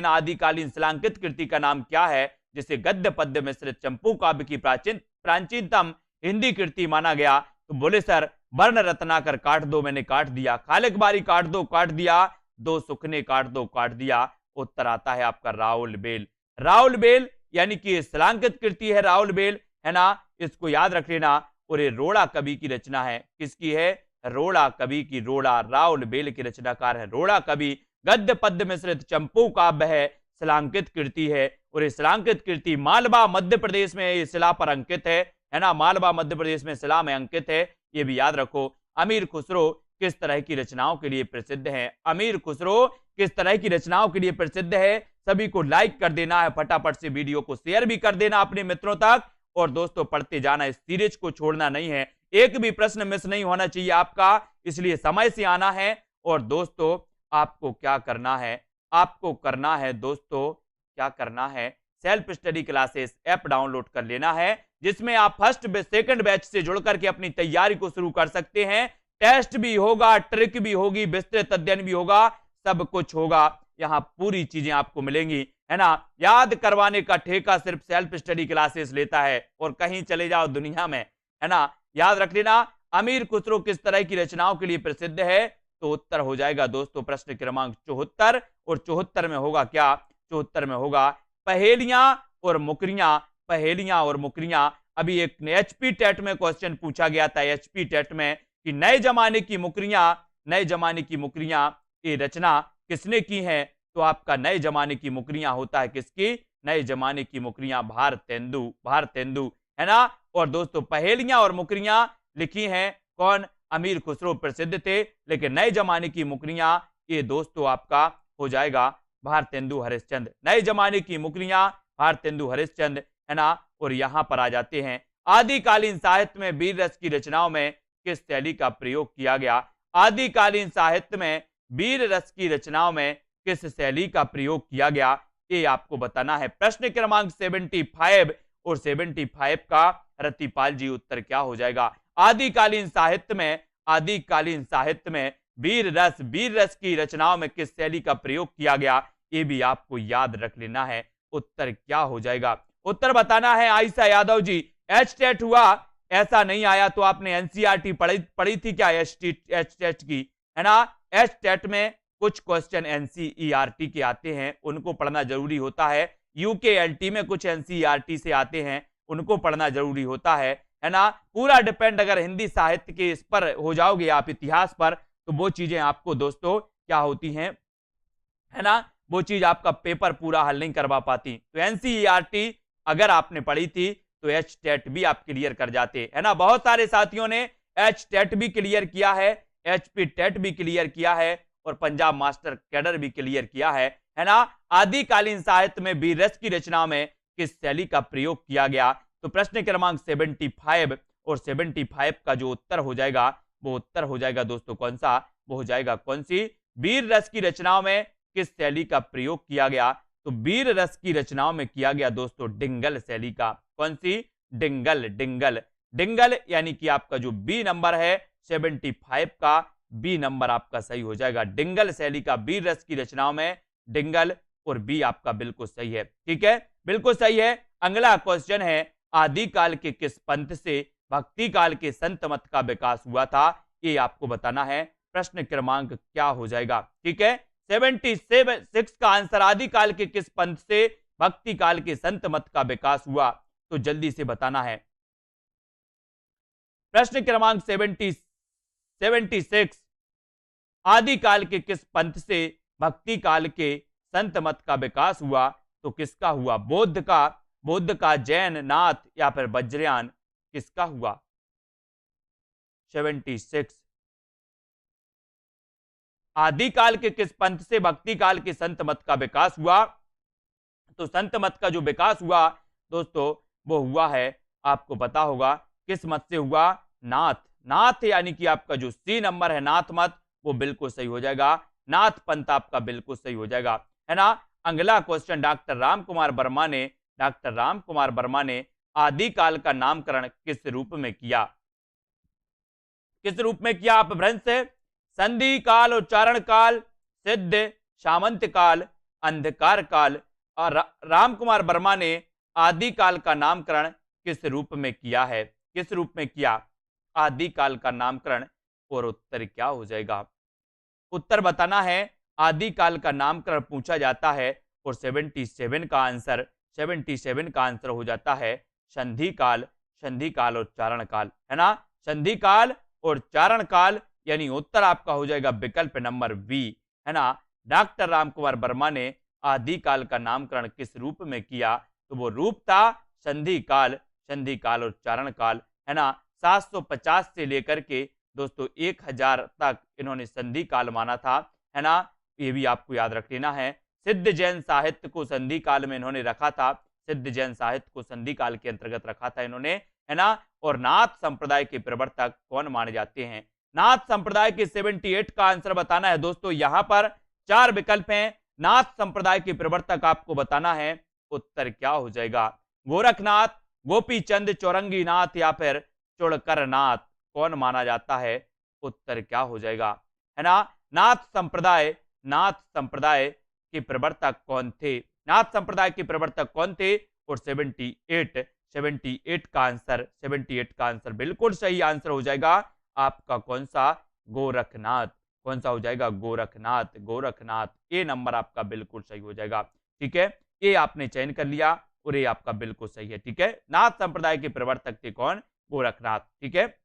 Speaker 1: आदिकालीन शिलांकित कृति का नाम क्या है जिसे गद्य पद्य मिश्रित चंपू काव्य की प्राचीनतम हिंदी कृति माना गया, तो बोले सर वर्ण रत्नाकर काट दो, मैंने काट दिया, खालिक बारी काट दो, काट दिया, दो सुखने काट दो, काट दिया। उत्तर आता है आपका राउल बेल। राउल बेल यानी कि शिलांकित कृति है राउल बेल, है ना, इसको याद रख लेना। और ये रोड़ा कवि की रचना है, किसकी है, रोड़ा कवि की। रोड़ा राउल बेल की रचनाकार है रोड़ा कवि। गद्य पद्य मिश्रित चंपू काव्य है, शिलांकित कृति है, और ये शिलांकित कृति मालवा मध्य प्रदेश में ये शिला पर अंकित है ना, मालवा मध्य प्रदेश में शिला में अंकित है, ये भी याद रखो। अमीर खुसरो किस तरह की रचनाओं के लिए प्रसिद्ध है, अमीर खुसरो किस तरह की रचनाओं के लिए प्रसिद्ध है। सभी को लाइक कर देना है, फटाफट से वीडियो को शेयर भी कर देना अपने मित्रों तक, और दोस्तों पढ़ते जाना, इस सीरीज को छोड़ना नहीं है। एक भी प्रश्न मिस नहीं होना चाहिए आपका, इसलिए समय से आना है। और दोस्तों आपको क्या करना है, आपको करना है दोस्तों, क्या करना है, self study classes app download कर लेना है, जिसमें आप फर्स्ट सेकंड बैच से जुड़ करके अपनी तैयारी को शुरू कर सकते हैं। टेस्ट भी होगा, ट्रिक भी होगी, विस्तृत अध्ययन भी होगा, सब कुछ होगा। यहां पूरी चीजें आपको मिलेंगी, है ना। याद करवाने का ठेका सिर्फ सेल्फ स्टडी क्लासेस लेता है, और कहीं चले जाओ दुनिया में, है ना। याद रख लेना, अमीर खुसरो किस तरह की रचनाओं के लिए प्रसिद्ध है, तो उत्तर हो जाएगा दोस्तों प्रश्न क्रमांक 74। और 74 में होगा क्या, 74 में होगा पहेलियां और मुकरियां। पहेलियां और मुकरियां, अभी एक एचपी टेट में क्वेश्चन पूछा गया था, एचपी टेट में, कि नए जमाने की मुकरियां, नए जमाने की मुकरियां ये रचना किसने की है, तो आपका नए जमाने की मुकरियां होता है किसकी, नए जमाने की मुकरियां भारतेंदु, भारतेंदु, है ना। और दोस्तों पहेलियां और मुकरियां लिखी हैं कौन, अमीर खुसरो प्रसिद्ध थे, लेकिन नए जमाने की मुकरियां ये दोस्तों आपका हो जाएगा भारतेंदु हरिश्चंद्र। नए जमाने की मुकरियां भारतेंदु हरिश्चंद्र, है ना। और यहां पर आ जाते हैं, आदिकालीन साहित्य में वीर रस की रचनाओं में किस शैली का प्रयोग किया गया। आदिकालीन साहित्य में वीर रस की रचनाओं में किस शैली का प्रयोग किया गया, ये आपको बताना है। प्रश्न क्रमांक 75 और 75 का रतिपाल जी उत्तर क्या हो जाएगा। आदिकालीन साहित्य में, आदिकालीन साहित्य में वीर रस की रचनाओं में किस शैली का प्रयोग किया गया, ये भी आपको याद रख लेना है। उत्तर क्या हो जाएगा, उत्तर बताना है। आयशा यादव जी, एच टेट हुआ, ऐसा नहीं आया तो आपने एनसीईआरटी पढ़ी थी क्या, एच टेट की, है ना। एच टेट में कुछ क्वेश्चन एनसीईआरटी के आते हैं, उनको पढ़ना जरूरी होता है। यूकेएलटी में कुछ एनसीईआरटी से आते हैं, उनको पढ़ना जरूरी होता है ना। पूरा डिपेंड अगर हिंदी साहित्य के इस पर हो जाओगे आप, इतिहास पर, तो वो चीजें आपको दोस्तों क्या होती हैं, है ना, वो चीज आपका पेपर पूरा हल नहीं करवा पाती। तो एनसीईआरटी अगर आपने पढ़ी थी तो एच टेट भी आप क्लियर कर जाते, है ना। बहुत सारे साथियों ने एच टेट भी क्लियर किया है, एचपी टेट भी क्लियर किया है, और पंजाब मास्टर कैडर भी क्लियर किया है ना। आदिकालीन साहित्य में वीर रस की रचना में किस शैली का प्रयोग किया गया, तो प्रश्न क्रमांक 75 और 75 का जो उत्तर हो जाएगा, वो उत्तर हो जाएगा दोस्तों कौन सा, वो हो जाएगा कौन सी, वीर रस की रचनाओं में किस शैली का प्रयोग किया गया, तो वीर रस की रचनाओं में किया गया दोस्तों डिंगल शैली का। कौन सी, डिंगल, डिंगल, डिंगल, यानी कि आपका जो बी नंबर है 75 का बी नंबर आपका सही हो जाएगा। डिंगल शैली का वीर रस की रचनाओं में डिंगल, और बी आपका बिल्कुल सही है, ठीक है, बिल्कुल सही है। अगला क्वेश्चन है, आदिकाल के किस पंथ से भक्ति काल के संत मत का विकास हुआ था, ये आपको बताना है। प्रश्न क्रमांक क्या हो जाएगा, ठीक है, 76 का आंसर, आदिकाल के किस पंथ से भक्ति काल के संत मत का विकास हुआ, तो जल्दी से बताना है। प्रश्न क्रमांक 76, आदिकाल के किस पंथ से भक्ति काल के संत मत का विकास हुआ, तो किसका हुआ, बौद्ध का, जैन, नाथ या फिर वज्रयान, किसका हुआ। 76, आदिकाल के किस पंथ से भक्ति काल के संत मत का विकास हुआ, तो संत मत का जो विकास हुआ दोस्तों वो हुआ है, आपको पता होगा किस मत से हुआ, नाथ, नाथ, यानी कि आपका जो सी नंबर है नाथ मत, वो बिल्कुल सही हो जाएगा। नाथ पंथ आपका बिल्कुल सही हो जाएगा, है ना। अगला क्वेश्चन, डॉक्टर रामकुमार वर्मा ने आदिकाल का नामकरण किस रूप में किया, किस रूप में किया, आप भ्रंश से, संधि काल, उच्चारण काल, सिद्ध, सामंत काल, अंधकार काल। और रामकुमार वर्मा ने आदिकाल का नामकरण किस रूप में किया है, किस रूप में किया आदिकाल का नामकरण, और उत्तर क्या हो जाएगा, उत्तर बताना है। आदिकाल का नामकरण पूछा जाता है, और 77 का आंसर, 77 का आंसर हो जाता है संधि काल, संधि काल और चारण काल, है ना। संधि काल और चारण काल, यानी उत्तर आपका हो जाएगा विकल्प नंबर बी, है ना। डॉक्टर रामकुमार वर्मा ने आदिकाल का नामकरण किस रूप में किया, तो वो रूप था संधि काल, संधि काल और चारण काल, है ना। 750 से लेकर के दोस्तों 1000 तक इन्होंने संधि काल माना था, है ना। ये भी आपको याद रख लेना है। सिद्ध जैन साहित्य को संधि काल में इन्होंने रखा था, सिद्ध जैन साहित्य को संधि काल के अंतर्गत रखा था इन्होंने, है ना। और नाथ संप्रदाय के प्रवर्तक कौन माने जाते हैं? नाथ संप्रदाय के 78 का आंसर बताना है दोस्तों। यहां पर 4 विकल्प हैं। नाथ संप्रदाय के प्रवर्तक आपको बताना है, उत्तर क्या हो जाएगा? गोरखनाथ, गोपीचंद चौरंगीनाथ या फिर चुड़करनाथ कौन माना जाता है? उत्तर क्या हो जाएगा? है ना, नाथ संप्रदाय के प्रवर्तक कौन थे? नाथ संप्रदाय के प्रवर्तक कौन थे? और 78 का आंसर बिल्कुल सही आंसर हो जाएगा आपका कौन सा? गोरखनाथ। कौन सा हो जाएगा? गोरखनाथ। ए नंबर आपका बिल्कुल सही हो जाएगा। ठीक है, ये आपने चयन कर लिया और ये आपका बिल्कुल सही है। ठीक है, नाथ संप्रदाय के प्रवर्तक थे कौन? गोरखनाथ। ठीक है,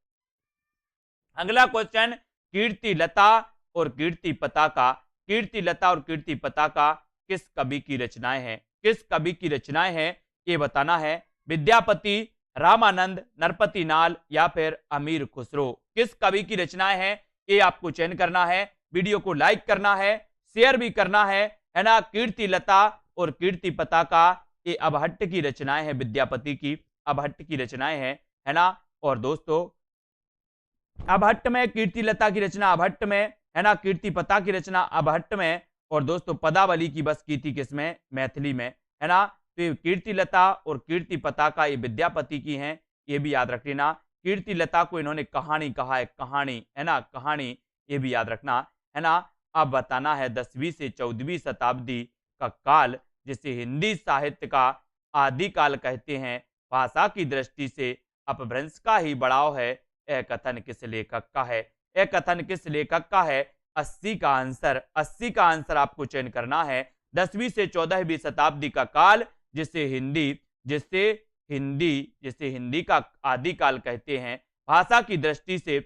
Speaker 1: अगला क्वेश्चन, कीर्ति लता और कीर्ति पताका किस कवि की रचनाएं हैं? किस कवि की रचनाएं हैं ये बताना है। विद्यापति, रामानंद, नरपति नाल या फिर अमीर खुसरो, किस कवि की रचनाएं हैं ये आपको चयन करना है। वीडियो को लाइक करना है, शेयर भी करना है ना। कीर्ति लता और कीर्ति पताका ये अबहट्ट की रचनाएं हैं, विद्यापति की अबहट्ट की रचनाएं हैं, है ना। और दोस्तों अबहट्ट में कीर्ति लता की रचना अबहट्ट में, है ना, कीर्ति पता की रचना अबहट्ट में, और दोस्तों पदावली की बस की थी किसमें? मैथिली में, है ना। तो ये कीर्ति लता और कीर्ति पताका ये विद्यापति की हैं, ये भी याद रख लेना। कीर्ति लता को इन्होंने कहानी कहा है, कहानी, है ना, कहानी, ये भी याद रखना, है ना। अब बताना है 10वीं से 14वीं शताब्दी का काल, जिसे हिंदी साहित्य का आदिकाल कहते हैं, भाषा की दृष्टि से अपभ्रंश का ही बढ़ाव है। यह कथन किस लेखक का है? यह कथन किस लेखक का है? 80 का आंसर आपको चयन करना है। 10वीं से 14वीं शताब्दी का काल, जिसे हिंदी का आदिकाल कहते हैं, भाषा की दृष्टि से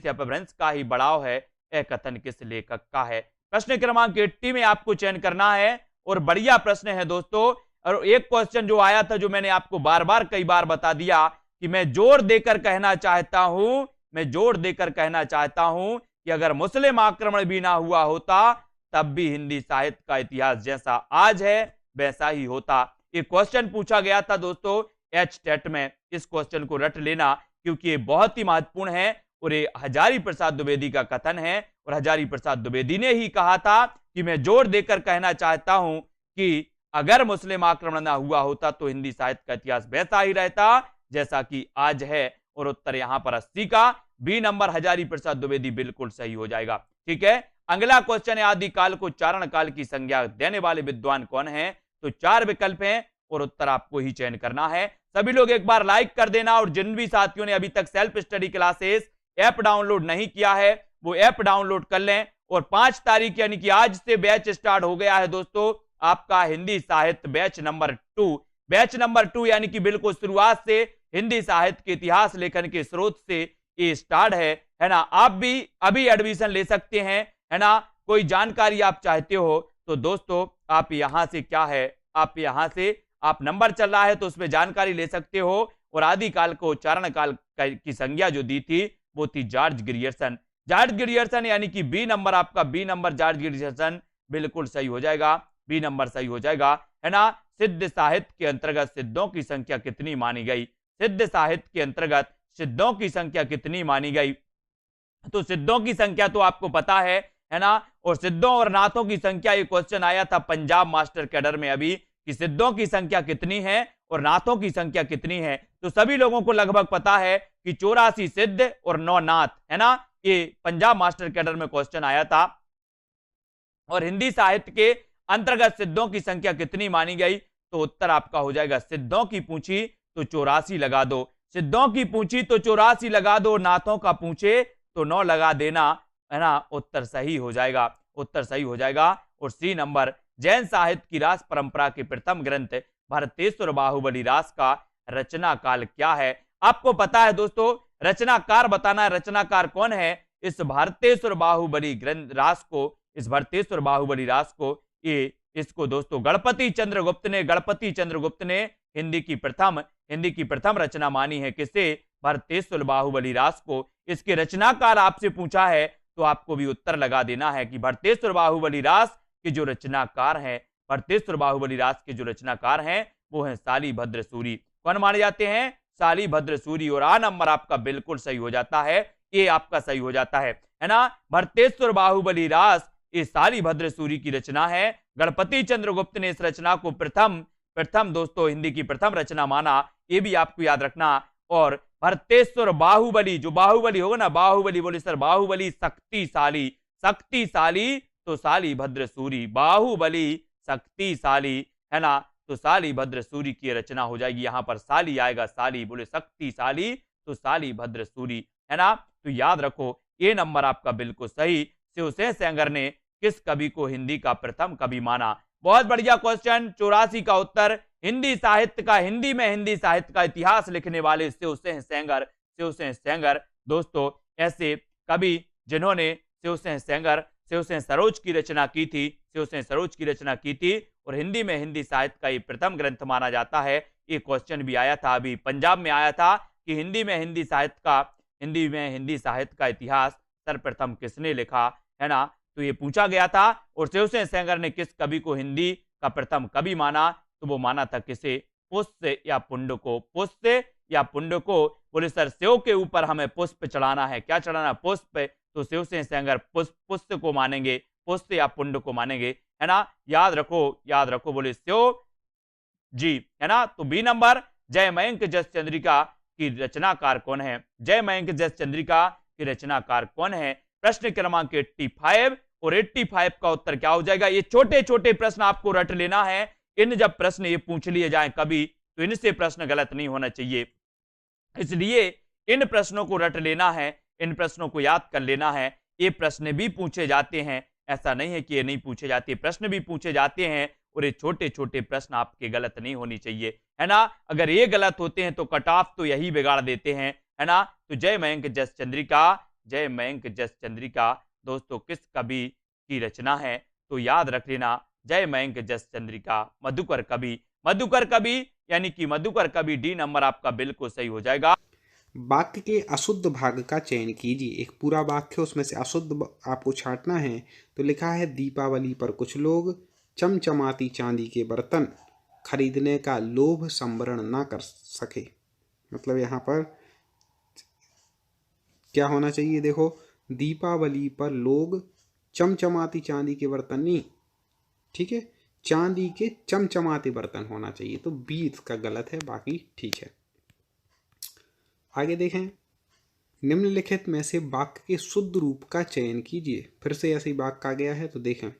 Speaker 1: अपभ्रंश का ही बढ़ाव है। यह कथन किस लेखक का है? प्रश्न क्रमांक 80 में आपको चयन करना है, और बढ़िया प्रश्न है दोस्तों। और एक क्वेश्चन जो आया था, जो मैंने आपको कई बार बता दिया कि मैं जोर देकर कहना चाहता हूं कि अगर मुस्लिम आक्रमण भी ना हुआ होता तब भी हिंदी साहित्य का इतिहास जैसा आज है वैसा ही होता। ये क्वेश्चन पूछा गया था दोस्तों एचटेट में। इस क्वेश्चन को रट लेना, क्योंकि ये बहुत ही महत्वपूर्ण है और ये हजारी प्रसाद द्विवेदी का कथन है। और हजारी प्रसाद द्विवेदी ने ही कहा था कि मैं जोर देकर कहना चाहता हूं कि अगर मुस्लिम आक्रमण ना हुआ होता तो हिंदी साहित्य का इतिहास वैसा ही रहता जैसा कि आज है। और उत्तर यहां पर 80 का बी नंबर हजारी प्रसाद द्विवेदी बिल्कुल सही हो जाएगा। ठीक है, अगला क्वेश्चन है, आदिकाल को चारण काल की संज्ञा देने वाले विद्वान कौन हैं? तो 4 विकल्प हैं और उत्तर आपको ही चयन करना है। सभी लोग एक बार लाइक कर देना, और जिन भी साथियों ने अभी तक self study classes app download नहीं किया है वो ऐप डाउनलोड कर लें। और 5 तारीख यानी कि आज से बैच स्टार्ट हो गया है दोस्तों, आपका हिंदी साहित्य बैच नंबर 2 यानी कि बिल्कुल शुरुआत से हिंदी साहित्य के इतिहास लेखन के स्रोत से ये स्टार्ट है ना। आप भी अभी एडमिशन ले सकते हैं, है ना। कोई जानकारी आप चाहते हो तो दोस्तों आप यहां से आप नंबर चल रहा है तो उसमें जानकारी ले सकते हो। और आदिकाल को चारण काल की संज्ञा जो दी थी वो थी जॉर्ज ग्रियर्सन यानी कि बी नंबर आपका जॉर्ज ग्रियर्सन बिल्कुल सही हो जाएगा, बी नंबर सही हो जाएगा, है ना। सिद्ध साहित्य के अंतर्गत सिद्धों की संख्या कितनी मानी गई? सिद्ध साहित्य के अंतर्गत सिद्धों की संख्या कितनी मानी गई? तो सिद्धों की संख्या तो आपको पता है ना। और सिद्धों और नाथों की संख्या, ये क्वेश्चन आया था पंजाब मास्टर कैडर में अभी, कि सिद्धों की संख्या कितनी है और नाथों की संख्या कितनी है। तो सभी लोगों को लगभग पता है कि 84 सिद्ध और 9 नाथ, है ना। ये पंजाब मास्टर कैडर में क्वेश्चन आया था। और हिंदी साहित्य के अंतर्गत सिद्धों की संख्या कितनी मानी गई? तो उत्तर आपका हो जाएगा, सिद्धों की पूछी तो 84 लगा दो, सिद्धों की पूछी तो 84 लगा दो, नाथों का पूछे तो 9 लगा देना, है ना। उत्तर सही हो जाएगा। और सी नंबर, जैन साहित्य की रास परंपरा के प्रथम ग्रंथ भरतेश्वर बाहुबली रास का रचना काल क्या है? आपको पता है दोस्तों, रचनाकार बताना है, रचनाकार कौन है इस भरतेश्वर बाहुबली रास को। इसको दोस्तों गणपति चंद्रगुप्त ने हिंदी की प्रथम रचना मानी है। किसे? भरतेश्वर बाहुबली रास को। इसके रचनाकार आपसे पूछा है तो आपको भी उत्तर लगा देना है कि भरतेश्वर बाहुबली रास के जो रचनाकार हैं वो हैं शालिभद्र सूरी। कौन माने जाते हैं? शालीभद्र सूरी। और आ नंबर आपका बिल्कुल सही हो जाता है, ये आपका सही हो जाता है ना। भरतेश्वर बाहुबली रास ये शालीभद्र सूरी की रचना है। गणपति चंद्रगुप्त ने इस रचना को प्रथम दोस्तों हिंदी की प्रथम रचना माना, ये भी आपको याद रखना। और भरतेश्वर बाहुबली, जो बाहुबली होगा ना, बाहुबली बोले सर, बाहुबली शक्तिशाली, शक्तिशाली तो शालीभद्र सूरी, बाहुबली शक्तिशाली, है ना। तो शालीभद्र सूरी की रचना हो जाएगी, यहां पर शाली आएगा, शाली बोले शक्तिशाली तो शालीभद्र सूरी, है ना। तो याद रखो ये नंबर आपका बिल्कुल सही। शिवसेन सेंगर ने किस कवि को हिंदी का प्रथम कवि माना? बहुत बढ़िया क्वेश्चन। 84 का उत्तर हिंदी साहित्य का, हिंदी में हिंदी साहित्य का इतिहास लिखने वाले शिवसेन सेंगर, शिवसेन सेंगर। दोस्तों ऐसे कवि जिन्होंने शिवसेन सेंगर, शिवसेन सरोज की रचना की थी, शिवसेन सरोज की रचना की थी और हिंदी में हिंदी साहित्य का ये प्रथम ग्रंथ माना जाता है। ये क्वेश्चन भी आया था, अभी पंजाब में आया था कि हिंदी में हिंदी साहित्य का, हिंदी में हिंदी साहित्य का इतिहास सर्वप्रथम किसने लिखा, है ना। तो ये पूछा गया था। और शिवसेन सेंगर ने किस कवि को हिंदी का प्रथम कवि माना? तो वो माना था किसे? पुष्य या पुंड को, पुष्य या पुंड को। बोले सर सेव के ऊपर हमें पुष्प चढ़ाना है, क्या चढ़ाना? पुष्प। तो शिवसेन सेंगर पुष्य को मानेंगे, पुष्य या पुंड को मानेंगे, है ना। याद रखो बोले सेव जी, है ना। तो बी नंबर जय मयंक जस चंद्रिका की रचनाकार कौन है? जय मयंक जस चंद्रिका की रचनाकार कौन है? प्रश्न क्रमांक 85 और 85 का उत्तर क्या हो जाएगा? ये छोटे छोटे प्रश्न आपको रट लेना है। इन जब प्रश्न ये पूछ लिए जाए कभी, तो इनसे प्रश्न गलत नहीं होना चाहिए, इसलिए इन प्रश्नों को रट लेना है, इन प्रश्नों को याद कर लेना है। ये प्रश्न भी पूछे जाते हैं, ऐसा नहीं है कि ये नहीं पूछे जाते, प्रश्न भी पूछे जाते हैं। और ये छोटे छोटे प्रश्न आपके गलत नहीं होनी चाहिए, है ना। अगर ये गलत होते हैं तो कट ऑफ तो यही बिगाड़ देते हैं, है ना। तो जय मयंक जस चंद्रिका, जय मयंक जस चंद्रिका दोस्तों किस कवि की रचना है? तो याद रख लेना, जय मयंक जस चंद्रिका मधुकर कवि, मधुकर कवि यानी कि मधुकर कवि। डी नंबर आपका बिल्कुल सही हो जाएगा।
Speaker 2: वाक्य के अशुद्ध भाग का चयन कीजिए। एक पूरा वाक्य है, उसमें से अशुद्ध आपको छांटना है। तो लिखा है दीपावली पर कुछ लोग चमचमाती चांदी के बर्तन खरीदने का लोभ संवरण ना कर सके। मतलब यहाँ पर क्या होना चाहिए? देखो, दीपावली पर लोग चमचमाती चांदी के बर्तन नहीं, ठीक है, चांदी के चमचमाते बर्तन होना चाहिए। तो बी इसका गलत है, बाकी ठीक है। आगे देखें, निम्नलिखित में से वाक्य के शुद्ध रूप का चयन कीजिए। फिर से ऐसे ही वाक्य आ गया है, तो देखें,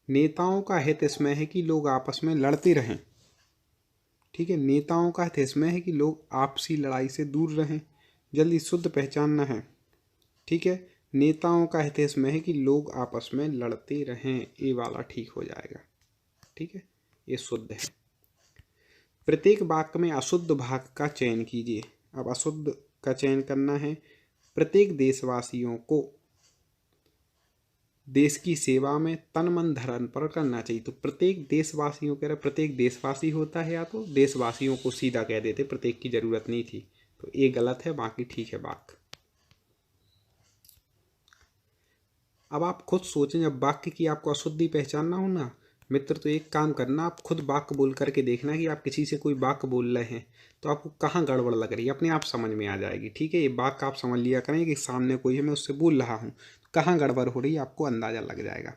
Speaker 2: नेताओं का हित इसमें है कि लोग आपस में लड़ते रहें, ठीक है, नेताओं का हित इसमें है कि लोग आपसी लड़ाई से दूर रहें, जल्दी शुद्ध पहचानना है, ठीक है। नेताओं का हित इसमें है कि लोग आपस में लड़ते रहें, ये वाला ठीक हो जाएगा, ठीक है, ये शुद्ध है। प्रत्येक वाक्य में अशुद्ध भाग का चयन कीजिए। अब अशुद्ध का चयन करना है। प्रत्येक देशवासियों को देश की सेवा में तन मन धन पर करना चाहिए। तो प्रत्येक देशवासियों कह रहे, प्रत्येक देशवासी होता है, या तो देशवासियों को सीधा कह देते, प्रत्येक की जरूरत नहीं थी। तो ये गलत है, बाकी ठीक है वाक्य। अब आप खुद सोचें, जब वाक्य की आपको अशुद्धि पहचानना हो ना मित्र, तो एक काम करना, आप खुद वाक्य बोल करके देखना कि आप किसी से कोई वाक्य बोल रहे हैं तो आपको कहाँ गड़बड़ लग रही है, अपने आप समझ में आ जाएगी, ठीक है। ये वाक्य आप समझ लिया करें कि सामने कोई है, मैं उससे बोल रहा हूँ, कहाँ गड़बड़ हो रही है आपको अंदाजा लग जाएगा।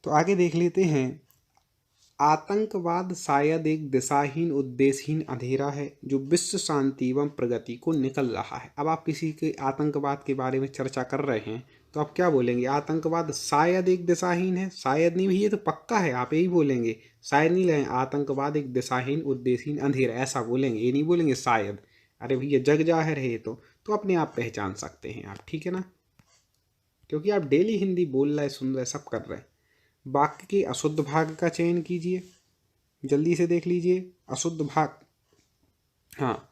Speaker 2: तो आगे देख लेते हैं। आतंकवाद शायद एक दिशाहीन उद्देश्यहीन अंधेरा है जो विश्व शांति एवं प्रगति को निकल रहा है। अब आप किसी के आतंकवाद के बारे में चर्चा कर रहे हैं तो आप क्या बोलेंगे? आतंकवाद शायद एक दिशाहीन है, शायद नहीं भैया, तो पक्का है, आप यही बोलेंगे, शायद नहीं लें, आतंकवाद एक दिशाहीन उद्देश्यहीन अंधेरा, ऐसा बोलेंगे, ये नहीं बोलेंगे शायद। अरे भैया जग जाहिर है ये तो अपने आप पहचान सकते हैं आप, ठीक है ना, क्योंकि आप डेली हिंदी बोल रहे, सुन रहे, सब कर रहे हैं। वाक्य के अशुद्ध भाग का चयन कीजिए, जल्दी से देख लीजिए अशुद्ध भाग। हाँ,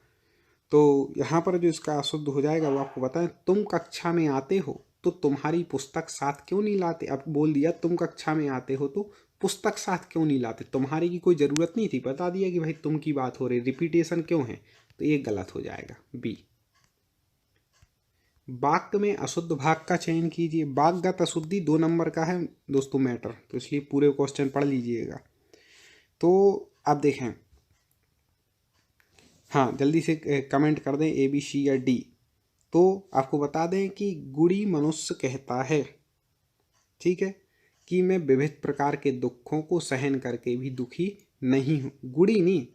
Speaker 2: तो यहाँ पर जो इसका अशुद्ध हो जाएगा वो आपको बताएं। तुम कक्षा में आते हो तो तुम्हारी पुस्तक साथ क्यों नहीं लाते? अब बोल दिया तुम कक्षा में आते हो तो पुस्तक साथ क्यों नहीं लाते, तुम्हारी की कोई ज़रूरत नहीं थी, बता दिया कि भाई तुम की बात हो रही, रिपीटेशन क्यों है, तो ये गलत हो जाएगा बी। वाक्य में अशुद्ध भाग का चयन कीजिए। वाक्यगत अशुद्धि 2 नंबर का है दोस्तों मैटर, तो इसलिए पूरे क्वेश्चन पढ़ लीजिएगा। तो अब देखें, हाँ, जल्दी से कमेंट कर दें A B C या D। तो आपको बता दें कि गुड़ी मनुष्य कहता है, ठीक है, कि मैं विविध प्रकार के दुखों को सहन करके भी दुखी नहीं हूँ। गुड़ी नहीं,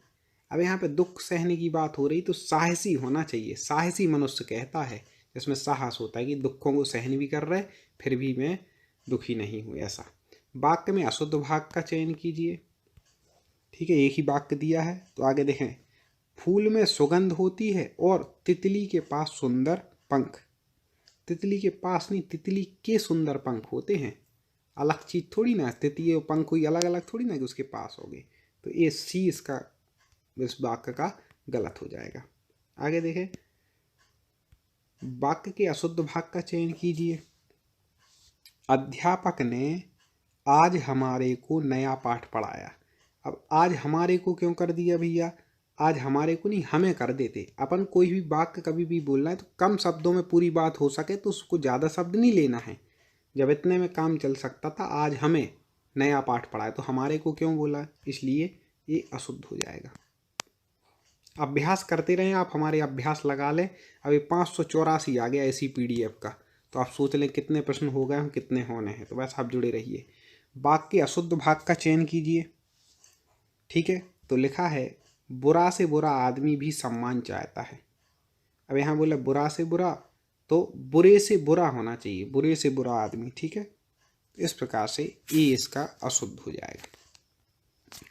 Speaker 2: अब यहाँ पे दुख सहने की बात हो रही तो साहसी होना चाहिए। साहसी मनुष्य कहता है, जिसमें साहस होता है कि दुखों को सहन भी कर रहे फिर भी मैं दुखी नहीं हूँ, ऐसा। वाक्य में अशुद्ध भाग का चयन कीजिए, ठीक है, एक ही वाक्य दिया है। तो आगे देखें, फूल में सुगंध होती है और तितली के पास सुंदर पंख। तितली के पास नहीं, तितली के सुंदर पंख होते हैं, अलग चीज थोड़ी ना, तितली और पंख कोई अलग अलग थोड़ी ना कि उसके पास हो गए। तो ये सी इसका इस वाक्य का गलत हो जाएगा। आगे देखें, वाक्य के अशुद्ध भाग का चयन कीजिए। अध्यापक ने आज हमारे को नया पाठ पढ़ाया। अब आज हमारे को क्यों कर दिया भैया? आज हमारे को नहीं, हमें कर देते। अपन कोई भी वाक्य कभी भी बोलना है तो कम शब्दों में पूरी बात हो सके तो उसको ज़्यादा शब्द नहीं लेना है। जब इतने में काम चल सकता था, आज हमें नया पाठ पढ़ाया तो हमारे को क्यों बोला, इसलिए ये अशुद्ध हो जाएगा। अभ्यास करते रहें आप, हमारे अभ्यास लगा लें। अभी 584 आ गया इसी PDF का, तो आप सोच लें कितने प्रश्न हो गए हैं, कितने होने हैं। तो बस आप जुड़े रहिए। वाक्य के अशुद्ध भाग का चयन कीजिए, ठीक है। तो लिखा है, बुरा से बुरा आदमी भी सम्मान चाहता है। अब यहाँ बोला बुरा से बुरा, तो बुरे से बुरा होना चाहिए, बुरे से बुरा आदमी, ठीक है। इस प्रकार से ये इसका अशुद्ध हो जाएगा।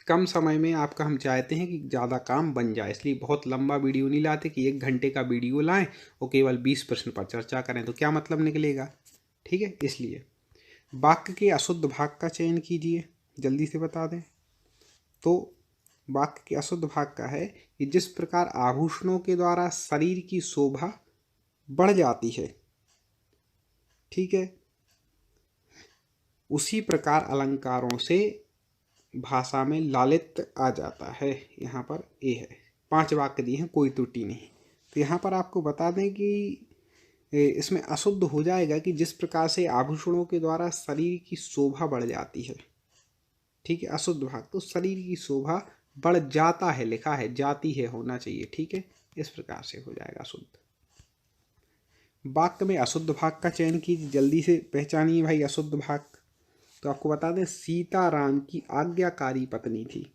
Speaker 2: कम समय में आपका हम चाहते हैं कि ज़्यादा काम बन जाए, इसलिए बहुत लंबा वीडियो नहीं लाते कि 1 घंटे का वीडियो लाएं और केवल 20 प्रश्न पर चर्चा करें, तो क्या मतलब निकलेगा, ठीक है। इसलिए वाक्य के अशुद्ध भाग का चयन कीजिए, जल्दी से बता दें। तो वाक्य के अशुद्ध भाग का है कि जिस प्रकार आभूषणों के द्वारा शरीर की शोभा बढ़ जाती है, ठीक है, उसी प्रकार अलंकारों से भाषा में लालित्य आ जाता है। यहाँ पर ये है, 5 वाक्य दिए हैं, कोई त्रुटि नहीं। तो यहाँ पर आपको बता दें कि इसमें अशुद्ध हो जाएगा कि जिस प्रकार से आभूषणों के द्वारा शरीर की शोभा बढ़ जाती है, ठीक है, अशुद्ध भाग। तो शरीर की शोभा बढ़ जाता है लिखा है, जाती है होना चाहिए, ठीक है। इस प्रकार से हो जाएगा अशुद्ध। वाक्य में अशुद्ध भाग का चयन कीजिए, जल्दी से पहचानिए भाई अशुद्ध भाग। तो आपको बता दें, सीता राम की आज्ञाकारी पत्नी थी।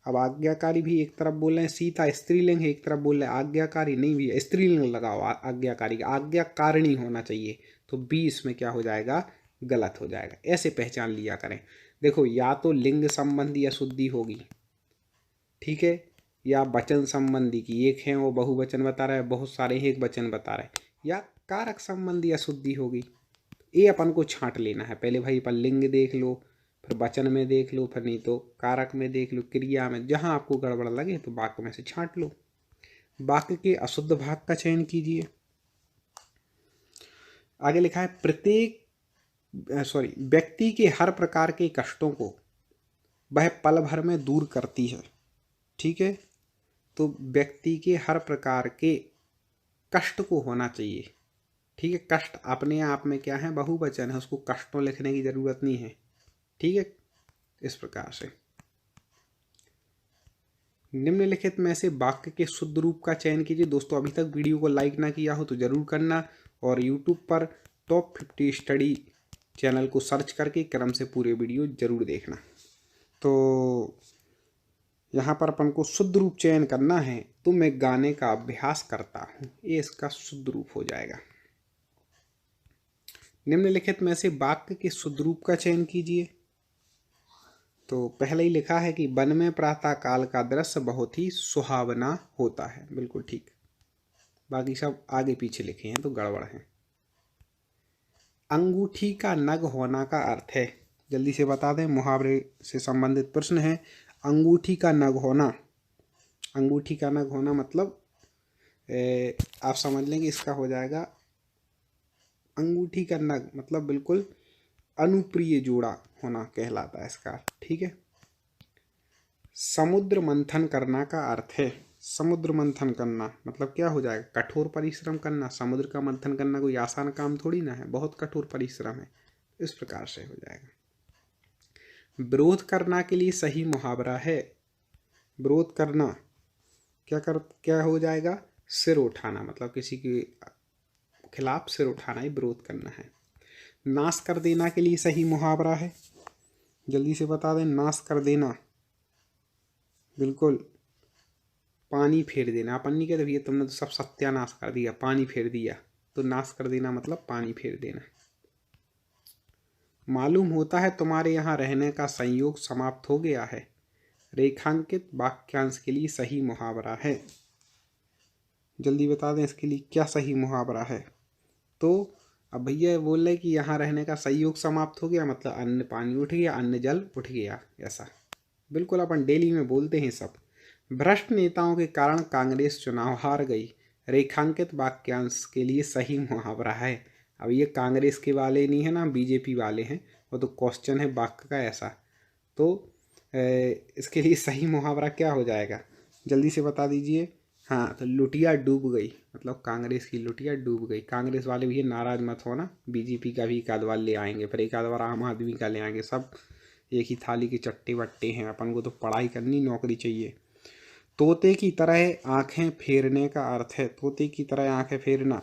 Speaker 2: अब आज्ञाकारी भी एक तरफ बोल रहे हैं, सीता स्त्रीलिंग है, एक तरफ बोल रहे हैं आज्ञाकारी, नहीं भी स्त्रीलिंग लगाओ, आज्ञाकारी आज्ञाकारिणी होना चाहिए। तो 20 में क्या हो जाएगा, गलत हो जाएगा। ऐसे पहचान लिया करें। देखो, या तो लिंग संबंधी अशुद्धि होगी, ठीक है, या वचन संबंधी की एक है वो बहुवचन बता रहा है, बहुत सारे एक वचन बता रहे हैं, या कारक संबंधी अशुद्धि होगी। ये अपन को छांट लेना है पहले भाई। अपन लिंग देख लो, फिर वचन में देख लो, फिर नहीं तो कारक में देख लो, क्रिया में, जहां आपको गड़बड़ लगे तो वाक्य में से छांट लो। वाक्य के अशुद्ध भाग का चयन कीजिए। आगे लिखा है, व्यक्ति के हर प्रकार के कष्टों को वह पल भर में दूर करती है, ठीक है। तो व्यक्ति के हर प्रकार के कष्ट को होना चाहिए, ठीक है। कष्ट अपने आप में क्या है, बहुवचन है, उसको कष्टों लिखने की जरूरत नहीं है, ठीक है। इस प्रकार से निम्नलिखित में से वाक्य के शुद्ध रूप का चयन कीजिए। दोस्तों, अभी तक वीडियो को लाइक ना किया हो तो जरूर करना, और YouTube पर टॉप 50 स्टडी चैनल को सर्च करके क्रम से पूरे वीडियो जरूर देखना। तो यहाँ पर अपन को शुद्ध रूप चयन करना है। तो मैं गाने का अभ्यास करता हूँ, ये इसका शुद्ध रूप हो जाएगा। निम्नलिखित में से वाक्य के शुद्ध रूप का चयन कीजिए। तो पहले ही लिखा है कि वन में प्रातः काल का दृश्य बहुत ही सुहावना होता है, बिल्कुल ठीक। बाकी सब आगे पीछे लिखे हैं तो गड़बड़ है। अंगूठी का नग होना का अर्थ है, जल्दी से बता दें, मुहावरे से संबंधित प्रश्न है। अंगूठी का नग होना, अंगूठी का नग होना मतलब आप समझ लेंगे, इसका हो जाएगा अंगूठी का नग मतलब बिल्कुल अनुप्रिय जोड़ा होना कहलाता है इसका, ठीक है। समुद्र मंथन करना का अर्थ है, समुद्र मंथन करना मतलब क्या हो जाएगा, कठोर परिश्रम करना। समुद्र का मंथन करना कोई आसान काम थोड़ी ना है, बहुत कठोर परिश्रम है। इस प्रकार से हो जाएगा। विरोध करना के लिए सही मुहावरा है, विरोध करना क्या हो जाएगा? सिर उठाना, मतलब किसी के खिलाफ सिर उठाना है, विरोध करना है। नाश कर देना के लिए सही मुहावरा है, जल्दी से बता दें। नाश कर देना, बिल्कुल। पानी फेर देना, अपन नहीं कहते भैया तुमने तो सब सत्यानाश कर दिया, पानी फेर दिया, तो नाश कर देना मतलब पानी फेर देना। मालूम होता है तुम्हारे यहाँ रहने का संयोग समाप्त हो गया है, रेखांकित वाक्यांश के लिए सही मुहावरा है। जल्दी बता दें इसके लिए क्या सही मुहावरा है। तो अब भैया बोल रहे कि यहाँ रहने का संयोग समाप्त हो गया, मतलब अन्न पानी उठ गया, अन्न जल उठ गया, ऐसा बिल्कुल अपन डेली में बोलते हैं सब। भ्रष्ट नेताओं के कारण कांग्रेस चुनाव हार गई, रेखांकित वाक्यांश के लिए सही मुहावरा है। अब ये कांग्रेस के वाले नहीं है ना, बीजेपी वाले हैं, वो तो क्वेश्चन है वाक्य का ऐसा। तो इसके लिए सही मुहावरा क्या हो जाएगा, जल्दी से बता दीजिए। हाँ, तो लुटिया डूब गई, मतलब कांग्रेस की लुटिया डूब गई। कांग्रेस वाले भी नाराज मत होना, बीजेपी का भी एक आध बार ले आएंगे, फिर एक आध बार आम आदमी का ले आएंगे, सब एक ही थाली के चट्टे बट्टे हैं। अपन को तो पढ़ाई करनी, नौकरी चाहिए। तोते की तरह आंखें फेरने का अर्थ है, तोते की तरह आंखें फेरना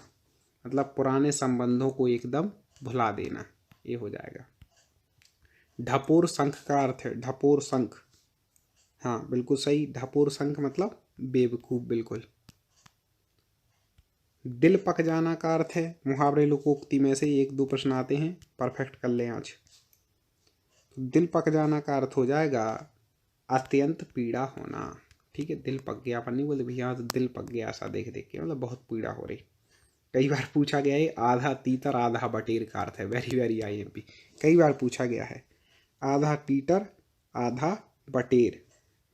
Speaker 2: मतलब पुराने संबंधों को एकदम भुला देना, ये हो जाएगा। ढपोर शंख का अर्थ है, ढपोर शंख, हाँ बिल्कुल सही। ढपोर शंख मतलब बेवकूफ, बिल्कुल। दिल पक जाना का अर्थ है, मुहावरे लोकोक्ति में से 1-2 प्रश्न आते हैं, परफेक्ट कर लें आज। तो दिल पक जाना का अर्थ हो जाएगा अत्यंत पीड़ा होना, ठीक है। दिल पक गया, अपन नहीं बोलते भैया तो दिल पक गया, ऐसा देख देख के, मतलब बहुत पीड़ा हो रही। कई बार पूछा गया है आधा तीतर आधा बटेर का अर्थ है, वेरी वेरी IMP, कई बार पूछा गया है। आधा तीतर आधा बटेर,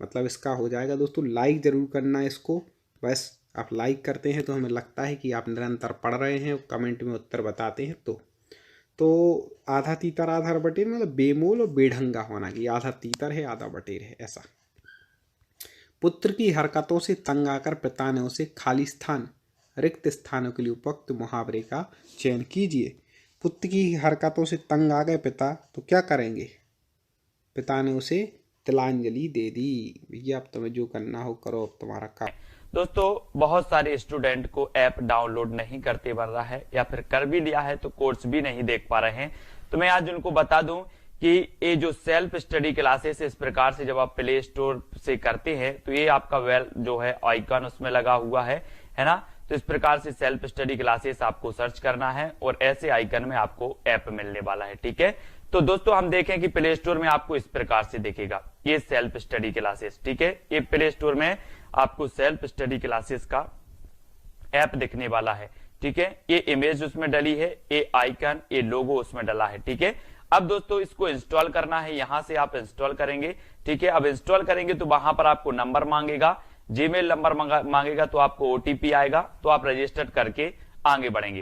Speaker 2: मतलब इसका हो जाएगा दोस्तों। लाइक ज़रूर करना इसको, बस आप लाइक करते हैं तो हमें लगता है कि आप निरंतर पढ़ रहे हैं, कमेंट में उत्तर बताते हैं। तो आधा तीतर आधा बटेर मतलब बेमोल और बेढंगा होना, कि आधा तीतर है आधा बटेर है, ऐसा। पुत्र की हरकतों से तंग आकर पिता ने उसे खाली स्थान, रिक्त स्थानों के लिए उपयुक्त मुहावरे का चयन कीजिए। पुत्र की हरकतों से तंग आ गए पिता, तो क्या करेंगे? पिता ने उसे तिलांजलि दे दी, भैया अब तुम्हें जो करना हो करो, अब तुम्हारा काम।
Speaker 1: दोस्तों बहुत सारे स्टूडेंट को ऐप डाउनलोड नहीं करते बन रहा है, या फिर कर भी लिया है तो कोर्स भी नहीं देख पा रहे हैं। तो मैं आज उनको बता दूं कि ये जो सेल्फ स्टडी क्लासेस इस प्रकार से जब आप प्ले स्टोर से करते हैं तो ये आपका वेल जो है आइकन उसमें लगा हुआ है ना। तो इस प्रकार से सेल्फ स्टडी क्लासेस आपको सर्च करना है और ऐसे आइकन में आपको ऐप मिलने वाला है, ठीक है। तो दोस्तों हम देखें कि प्ले स्टोर में आपको इस प्रकार से दिखेगा ये सेल्फ स्टडी क्लासेस, ठीक है। ये प्ले स्टोर में आपको सेल्फ स्टडी क्लासेस का ऐप दिखने वाला है, ठीक है। ये इमेज उसमें डली है, ये आइकन, ये लोगो उसमें डला है, ठीक है। अब दोस्तों इसको इंस्टॉल करना है, यहां से आप इंस्टॉल करेंगे, ठीक है। अब इंस्टॉल करेंगे तो वहां पर आपको नंबर मांगेगा, जीमेल नंबर मांगेगा, तो आपको OTP आएगा, तो आप रजिस्टर करके आगे बढ़ेंगे।